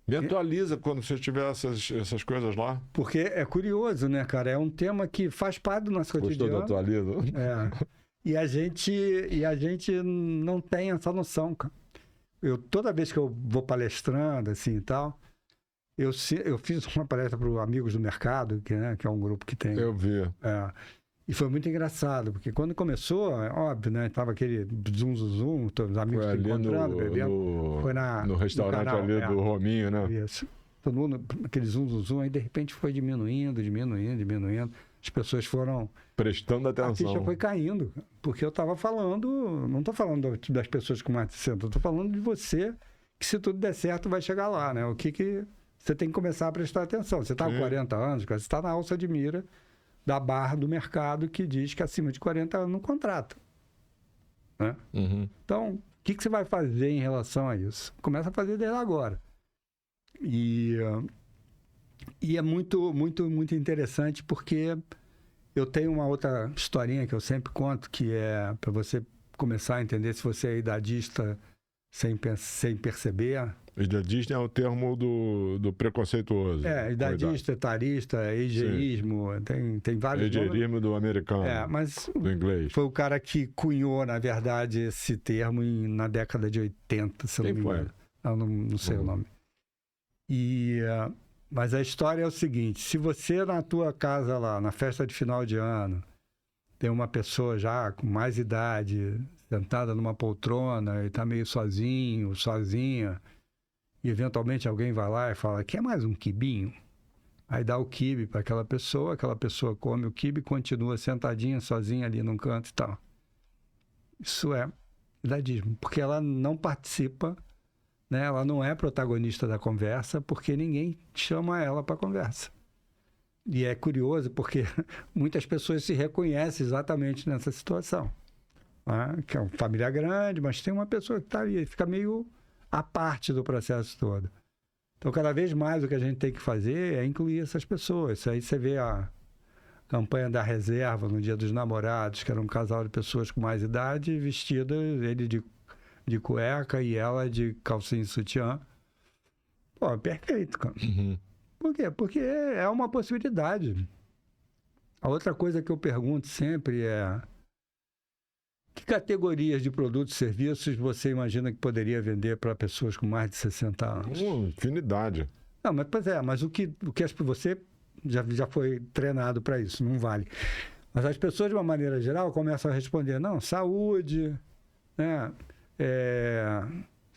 Me atualiza quando você tiver essas coisas lá. Porque é curioso, né, cara? É um tema que faz parte do nosso cotidiano. Gostou do Atualiza? E a gente não tem essa noção, cara. Toda vez que eu vou palestrando, assim e tal, eu fiz uma palestra para os Amigos do Mercado, que é um grupo que tem... Eu vi. E foi muito engraçado, porque quando começou, óbvio, né? Tava aquele zum, todos os amigos se encontrando, bebendo. Foi no restaurante canal, ali do Rominho, né? Isso. Todo mundo, aquele zum, aí de repente foi diminuindo. As pessoas foram... prestando atenção. A ficha foi caindo, porque eu estava falando, não estou falando das pessoas com mais de 60, eu estou falando de você, que se tudo der certo vai chegar lá, né? O que você tem que começar a prestar atenção. Você está com 40 anos, você está na alça de mira da barra do mercado que diz que acima de 40 anos não contrata. Né? Então, o que você vai fazer em relação a isso? Começa a fazer desde agora. E é muito, muito, muito interessante porque eu tenho uma outra historinha que eu sempre conto, que é para você começar a entender se você é idadista sem perceber. Idadista é o termo do preconceituoso. Idadista, etarista, egeísmo, tem vários egeísmo do americano, mas do inglês. Foi o cara que cunhou, na verdade, esse termo na década de 80, se não me engano. Não sei o nome. Mas a história é o seguinte, se você na tua casa lá, na festa de final de ano, tem uma pessoa já com mais idade, sentada numa poltrona e está meio sozinho, sozinha, e eventualmente alguém vai lá e fala, quer mais um quibinho? Aí dá o quibe para aquela pessoa come o quibe e continua sentadinha, sozinha ali num canto e tal. Isso é idadismo, porque ela não participa, né? Ela não é protagonista da conversa, porque ninguém chama ela para conversa. E é curioso, porque muitas pessoas se reconhecem exatamente nessa situação. Né? Que é uma família grande, mas tem uma pessoa que está ali, fica meio... a parte do processo todo. Então, cada vez mais o que a gente tem que fazer é incluir essas pessoas. Aí você vê a campanha da reserva no Dia dos Namorados, que era um casal de pessoas com mais idade, vestida, ele de cueca e ela de calcinha e sutiã. Pô, perfeito, cara. Por quê? Porque é uma possibilidade. A outra coisa que eu pergunto sempre é: que categorias de produtos e serviços você imagina que poderia vender para pessoas com mais de 60 anos? Infinidade. Não, mas o que você já foi treinado para isso, não vale. Mas as pessoas, de uma maneira geral, começam a responder, não, saúde, né,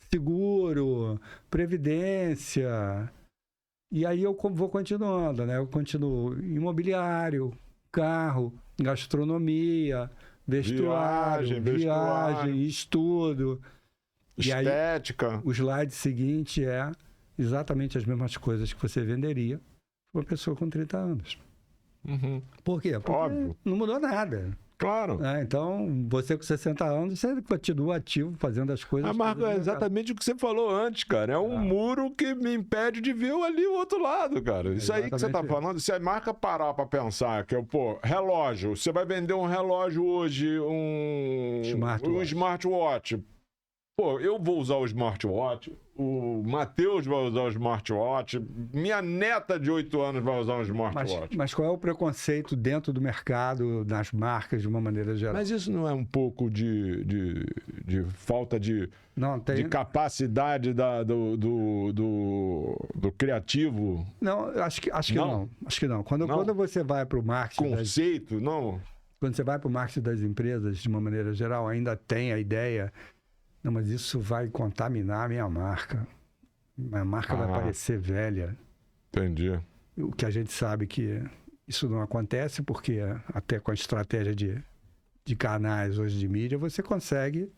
seguro, previdência. E aí eu vou continuando, né? Eu continuo imobiliário, carro, gastronomia, vestuário, viagem, estudo. Estética. E aí, o slide seguinte é exatamente as mesmas coisas que você venderia para uma pessoa com 30 anos. Por quê? Porque óbvio, não mudou nada. Claro. Então, você com 60 anos, você continua ativo, fazendo as coisas. Marco, é exatamente o que você falou antes, cara. É um muro que me impede de ver ali o outro lado, cara. Isso aí que você tá falando, se a marca parar pra pensar, que é, relógio, você vai vender um relógio hoje, um smartwatch. Pô, eu vou usar o smartwatch, o Matheus vai usar o smartwatch, minha neta de 8 anos vai usar um smartwatch. Mas qual é o preconceito dentro do mercado, nas marcas, de uma maneira geral? Mas isso não é um pouco de falta de capacidade do criativo? Não, acho que não. Acho que não. Quando você vai para o marketing... Conceito, não? Quando você vai para o marketing das empresas, de uma maneira geral, ainda tem a ideia... Não, mas isso vai contaminar a minha marca. Minha marca vai parecer velha. Entendi. O que a gente sabe que isso não acontece, porque até com a estratégia de canais hoje de mídia, você consegue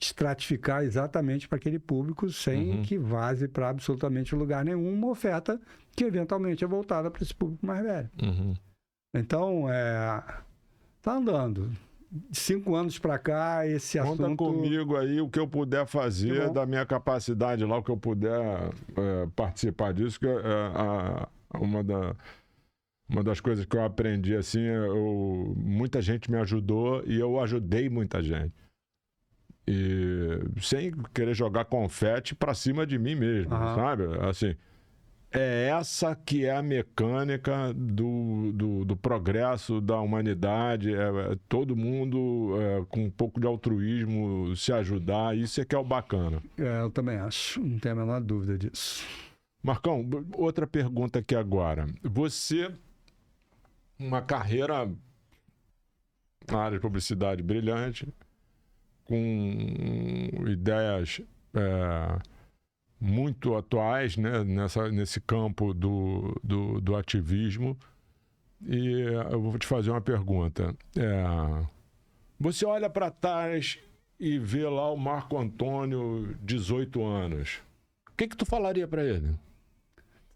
estratificar exatamente para aquele público sem que vaze para absolutamente lugar nenhum uma oferta que eventualmente é voltada para esse público mais velho. Então, tá andando. 5 anos para cá, esse assunto... Conta comigo aí o que eu puder fazer da minha capacidade lá, o que eu puder participar disso, que uma das coisas que eu aprendi, assim, muita gente me ajudou e eu ajudei muita gente. E sem querer jogar confete para cima de mim mesmo, sabe? Assim, é essa que é a mecânica do progresso da humanidade, todo mundo com um pouco de altruísmo se ajudar, isso é que é o bacana. Eu também acho, não tenho a menor dúvida disso. Marcão, outra pergunta aqui agora. Você, uma carreira na área de publicidade brilhante, com ideias... muito atuais, né, nesse campo do ativismo. E eu vou te fazer uma pergunta. Você olha para trás e vê lá o Marco Antônio, 18 anos. O que tu falaria para ele?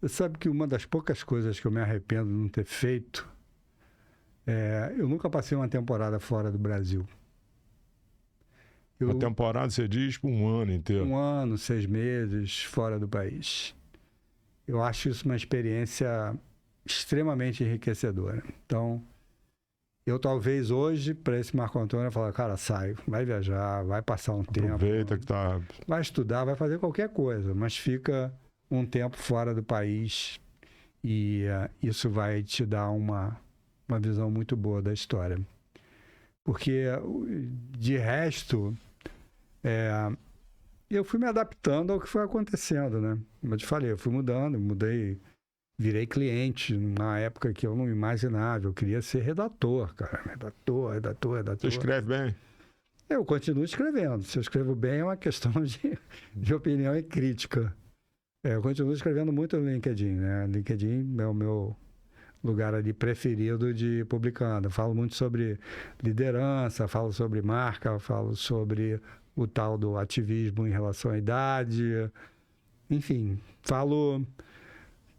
Você sabe que uma das poucas coisas que eu me arrependo de não ter feito eu nunca passei uma temporada fora do Brasil. Uma temporada, você diz, por um ano inteiro? 1 ano, 6 meses fora do país. Eu acho isso uma experiência extremamente enriquecedora. Então, eu talvez hoje, para esse Marco Antônio, falar, cara, sai, vai viajar, vai passar um tempo. Aproveita que tá... Vai estudar, vai fazer qualquer coisa, mas fica um tempo fora do país e isso vai te dar uma visão muito boa da história. Porque, de resto... eu fui me adaptando ao que foi acontecendo, né? Como eu te falei, eu fui mudando, virei cliente numa época que eu não imaginava. Eu queria ser redator, cara. Redator. Você escreve bem? Eu continuo escrevendo. Se eu escrevo bem é uma questão de opinião e crítica. Eu continuo escrevendo muito no LinkedIn, né? LinkedIn é o meu lugar ali preferido de publicando. Eu falo muito sobre liderança, falo sobre marca, falo sobre... o tal do ativismo em relação à idade, enfim, falo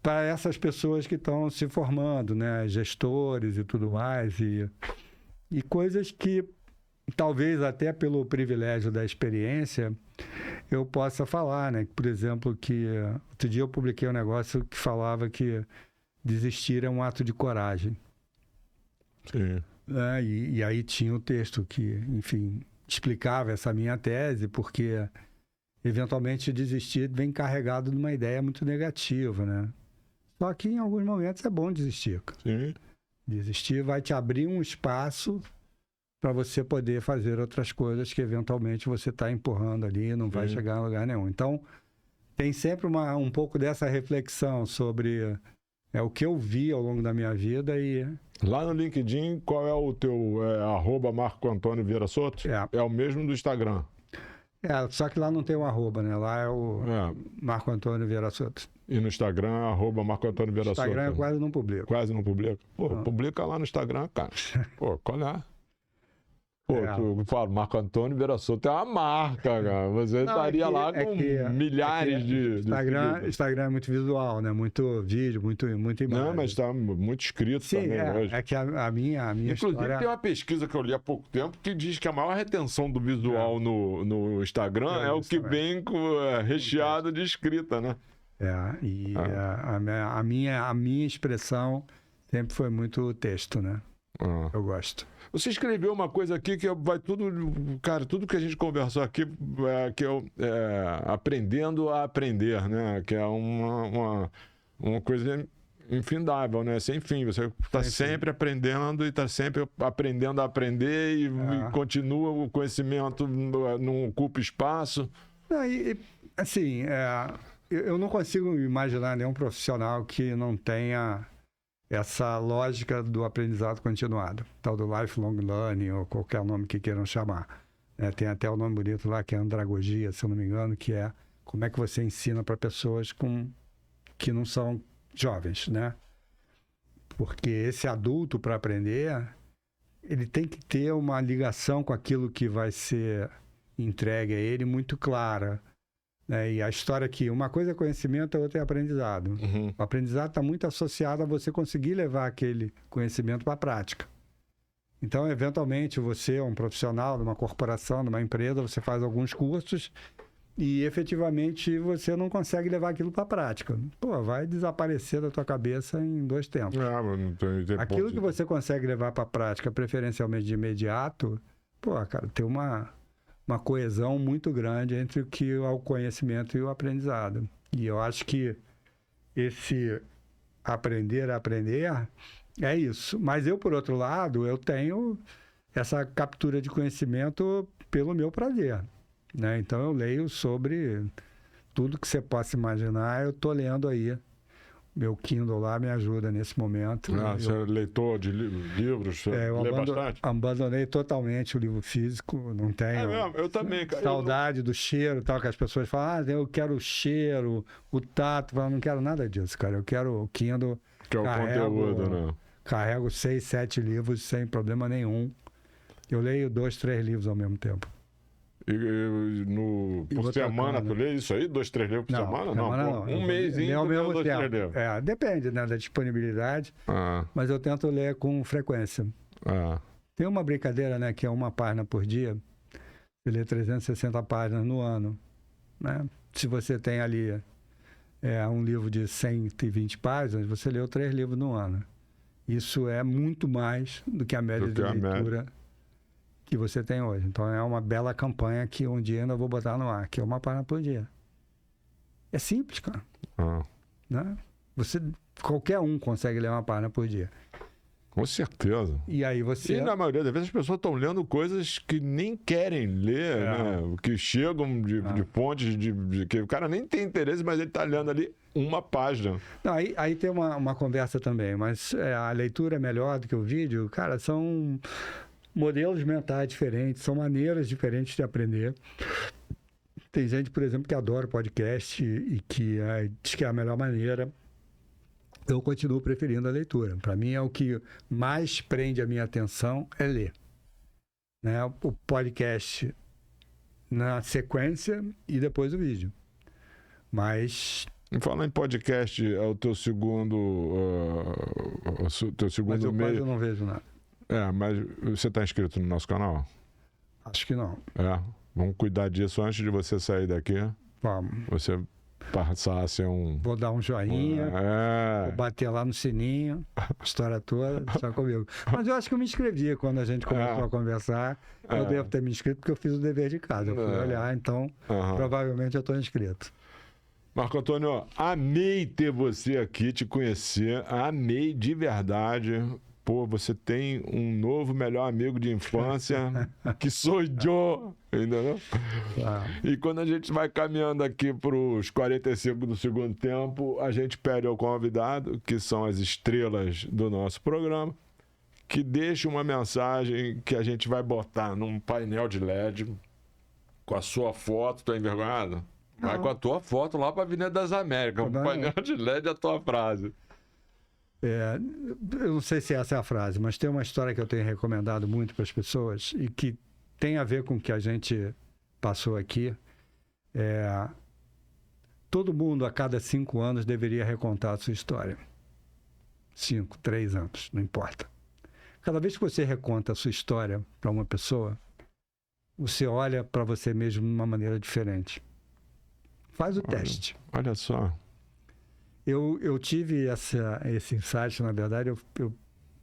para essas pessoas que estão se formando, né, gestores e tudo mais, e coisas que talvez até pelo privilégio da experiência eu possa falar, né, por exemplo, que outro dia eu publiquei um negócio que falava que desistir é um ato de coragem. Sim. E aí tinha o texto que, enfim... explicava essa minha tese, porque eventualmente desistir vem carregado de uma ideia muito negativa, né? Só que em alguns momentos é bom desistir. Sim. Desistir vai te abrir um espaço para você poder fazer outras coisas que eventualmente você está empurrando ali e não vai chegar a lugar nenhum. Então, tem sempre um pouco dessa reflexão sobre o que eu vi ao longo da minha vida e... Lá no LinkedIn, qual é o teu @Marco Antônio Vieira Soto? É o mesmo do Instagram. Só que lá não tem o arroba, né? Lá é o Marco Antônio Vieira Soto. E no Instagram, @Marco Antônio Vieira Soto. Instagram eu quase não publico. Quase não publica? Pô, publica lá no Instagram, cara. Pô, qual é? Pô, tu fala, Marco Antônio Vieira Soto é uma marca, cara. Você estaria lá com milhares de... Instagram é muito visual, né? Muito vídeo, muito imagem. Não, mas tá muito escrito também hoje. É que a minha Inclusive, história... tem uma pesquisa que eu li há pouco tempo que diz que a maior retenção do visual no Instagram é o que vem recheado de escrita, né? A minha expressão sempre foi muito texto, né? Eu gosto. Você escreveu uma coisa aqui que vai tudo... Cara, tudo que a gente conversou aqui que aprendendo a aprender, né? Que é uma coisa infindável, né? Sem fim. Você está sempre aprendendo e está sempre aprendendo a aprender e continua o conhecimento, não ocupa espaço. Não, assim, eu não consigo imaginar nenhum profissional que não tenha essa lógica do aprendizado continuado, tal do lifelong learning ou qualquer nome que queiram chamar. Tem até o nome bonito lá, que é andragogia, se eu não me engano, que é como é que você ensina para pessoas que não são jovens, né? Porque esse adulto, para aprender, ele tem que ter uma ligação com aquilo que vai ser entregue a ele muito clara. E a história aqui, uma coisa é conhecimento, a outra é aprendizado. O aprendizado está muito associado a você conseguir levar aquele conhecimento para a prática. Então, eventualmente, você é um profissional de uma corporação, de uma empresa, você faz alguns cursos e, efetivamente, você não consegue levar aquilo para a prática. Vai desaparecer da tua cabeça em 2 tempos. Aquilo que você consegue levar para a prática, preferencialmente de imediato, cara, tem uma coesão muito grande entre o conhecimento e o aprendizado. E eu acho que esse aprender a aprender é isso. Mas eu, por outro lado, eu tenho essa captura de conhecimento pelo meu prazer, né? Então eu leio sobre tudo que você possa imaginar, eu estou lendo aí. Meu Kindle lá me ajuda nesse momento. Você é leitor de livros? Eu lê bastante? Abandonei totalmente o livro físico. Não tenho. Mesmo? Eu também, cara. Saudade do cheiro, tal, que as pessoas falam, eu quero o cheiro, o tato. Eu não quero nada disso, cara. Eu quero o Kindle. Que é o conteúdo, né? Carrego 6, 7 livros sem problema nenhum. Eu leio 2, 3 livros ao mesmo tempo. Por semana, tu lê isso aí? 2, 3 livros por semana? Não. Um mêsinho, ao mesmo 2, 3 livros. Depende, né, da disponibilidade, mas eu tento ler com frequência. Tem uma brincadeira, né, que é 1 página por dia. Você lê 360 páginas no ano, né? Se você tem ali um livro de 120 páginas, você leu 3 livros no ano. Isso é muito mais do que a média de leitura que você tem hoje. Então é uma bela campanha que um dia ainda vou botar no ar, que é 1 página por dia. É simples, cara. Né? Qualquer um consegue ler 1 página por dia. Com certeza. E aí você... E na maioria das vezes as pessoas estão lendo coisas que nem querem ler, né? Que chegam de fontes que o cara nem tem interesse, mas ele está lendo ali 1 página. Não, aí tem uma conversa também, mas a leitura é melhor do que o vídeo. Cara, são modelos mentais diferentes, são maneiras diferentes de aprender. Tem gente, por exemplo, que adora podcast e que diz que é a melhor maneira. Eu continuo preferindo a leitura. Para mim, é o que mais prende a minha atenção é ler. Né? O podcast na sequência e depois o vídeo. Mas... Falar em podcast, é o teu segundo mas eu meio. Quase não vejo nada. Mas você está inscrito no nosso canal? Acho que não. Vamos cuidar disso antes de você sair daqui. Vamos. Você passar a ser Vou dar um joinha, vou bater lá no sininho, a história toda, só comigo. Mas eu acho que eu me inscrevi quando a gente começou a conversar. Eu devo ter me inscrito porque eu fiz o dever de casa. Eu fui olhar, então provavelmente eu estou inscrito. Marco Antônio, amei ter você aqui, te conhecer. Amei de verdade. Você tem um novo melhor amigo de infância, que sou eu, entendeu? E quando a gente vai caminhando aqui para os 45 do segundo tempo, a gente pede ao convidado, que são as estrelas do nosso programa, que deixe uma mensagem que a gente vai botar num painel de LED com a sua foto. Tá envergonhado? Vai com a tua foto lá para a Avenida das Américas, um painel de LED e a tua frase. Eu não sei se essa é a frase, mas tem uma história que eu tenho recomendado muito para as pessoas e que tem a ver com o que a gente passou aqui. Todo mundo, a cada 5 anos, deveria recontar a sua história. 5, 3 anos, não importa. Cada vez que você reconta a sua história para uma pessoa, você olha para você mesmo de uma maneira diferente. Faz o teste. Olha só. Eu tive esse insight, na verdade, eu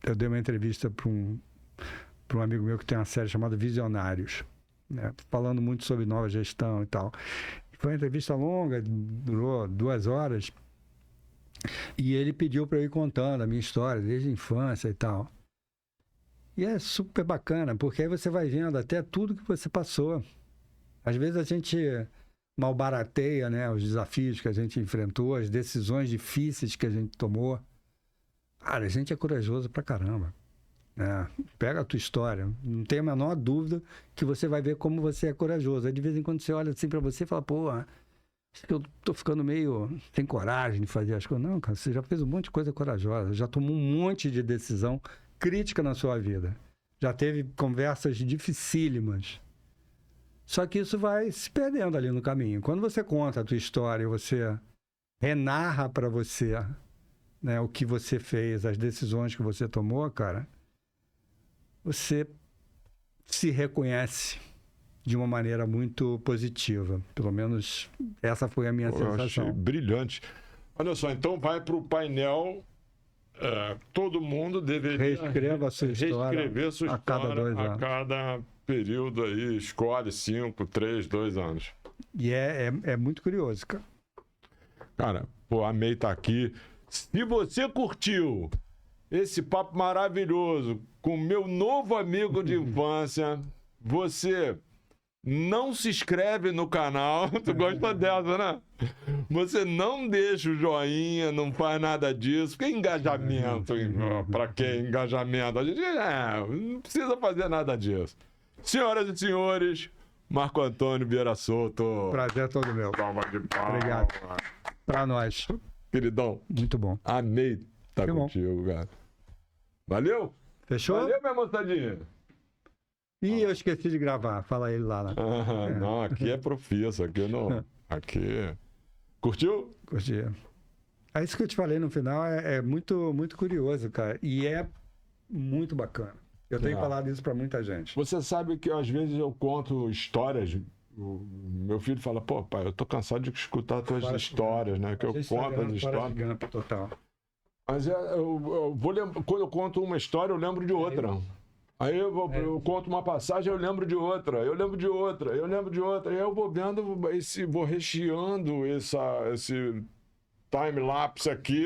eu dei uma entrevista para um amigo meu que tem uma série chamada Visionários, né? Falando muito sobre nova gestão e tal. Foi uma entrevista longa, durou 2 horas, e ele pediu para eu ir contando a minha história, desde a infância e tal. E é super bacana, porque aí você vai vendo até tudo que você passou. Às vezes a gente malbarateia, né, os desafios que a gente enfrentou, as decisões difíceis que a gente tomou. Cara, a gente é corajoso pra caramba. Né? Pega a tua história, não tem a menor dúvida que você vai ver como você é corajoso. Aí de vez em quando você olha assim pra você e fala, pô, acho que eu tô ficando meio sem coragem de fazer as coisas. Não, cara, você já fez um monte de coisa corajosa, já tomou um monte de decisão crítica na sua vida. Já teve conversas dificílimas. Só que isso vai se perdendo ali no caminho. Quando você conta a tua história, você renarra para você, né, o que você fez, as decisões que você tomou, cara, você se reconhece de uma maneira muito positiva. Pelo menos essa foi a minha sensação. Eu achei brilhante. Olha só, então vai para o painel. Todo mundo deveria reescreva a sua história, reescrever sua a cada história 2 anos. a cada período aí, escolhe 5, 3, 2 anos. E é muito curioso, cara. Cara, pô, amei estar aqui. Se você curtiu esse papo maravilhoso com meu novo amigo de infância, você não se inscreve no canal. Tu gosta dessa, né? Você não deixa o joinha, não faz nada disso. Porque engajamento, pra quê? Engajamento. A gente não precisa fazer nada disso. Senhoras e senhores, Marco Antônio Vieira Souto. Prazer todo meu. Palma de palma. Obrigado. Pra nós. Queridão. Muito bom. Amei estar Que bom. contigo, cara. Valeu? Fechou? Valeu, minha moçadinha. Ih, eu esqueci de gravar. Fala ele lá. Não, aqui é profissa. Aqui não. Aqui. Curtiu? Curti. É isso que eu te falei no final, é muito, muito curioso, cara. E é muito bacana. Eu tenho falado isso pra muita gente. Você sabe que às vezes eu conto histórias. Meu filho fala, pô, pai, eu tô cansado de escutar as tuas histórias, né? Que eu conto as histórias. Gump, total. Mas eu vou quando eu conto uma história, eu lembro de outra. Aí eu conto uma passagem, eu lembro de outra, eu lembro de outra, eu lembro de outra. E aí eu vou vendo, vou recheando esse time-lapse aqui.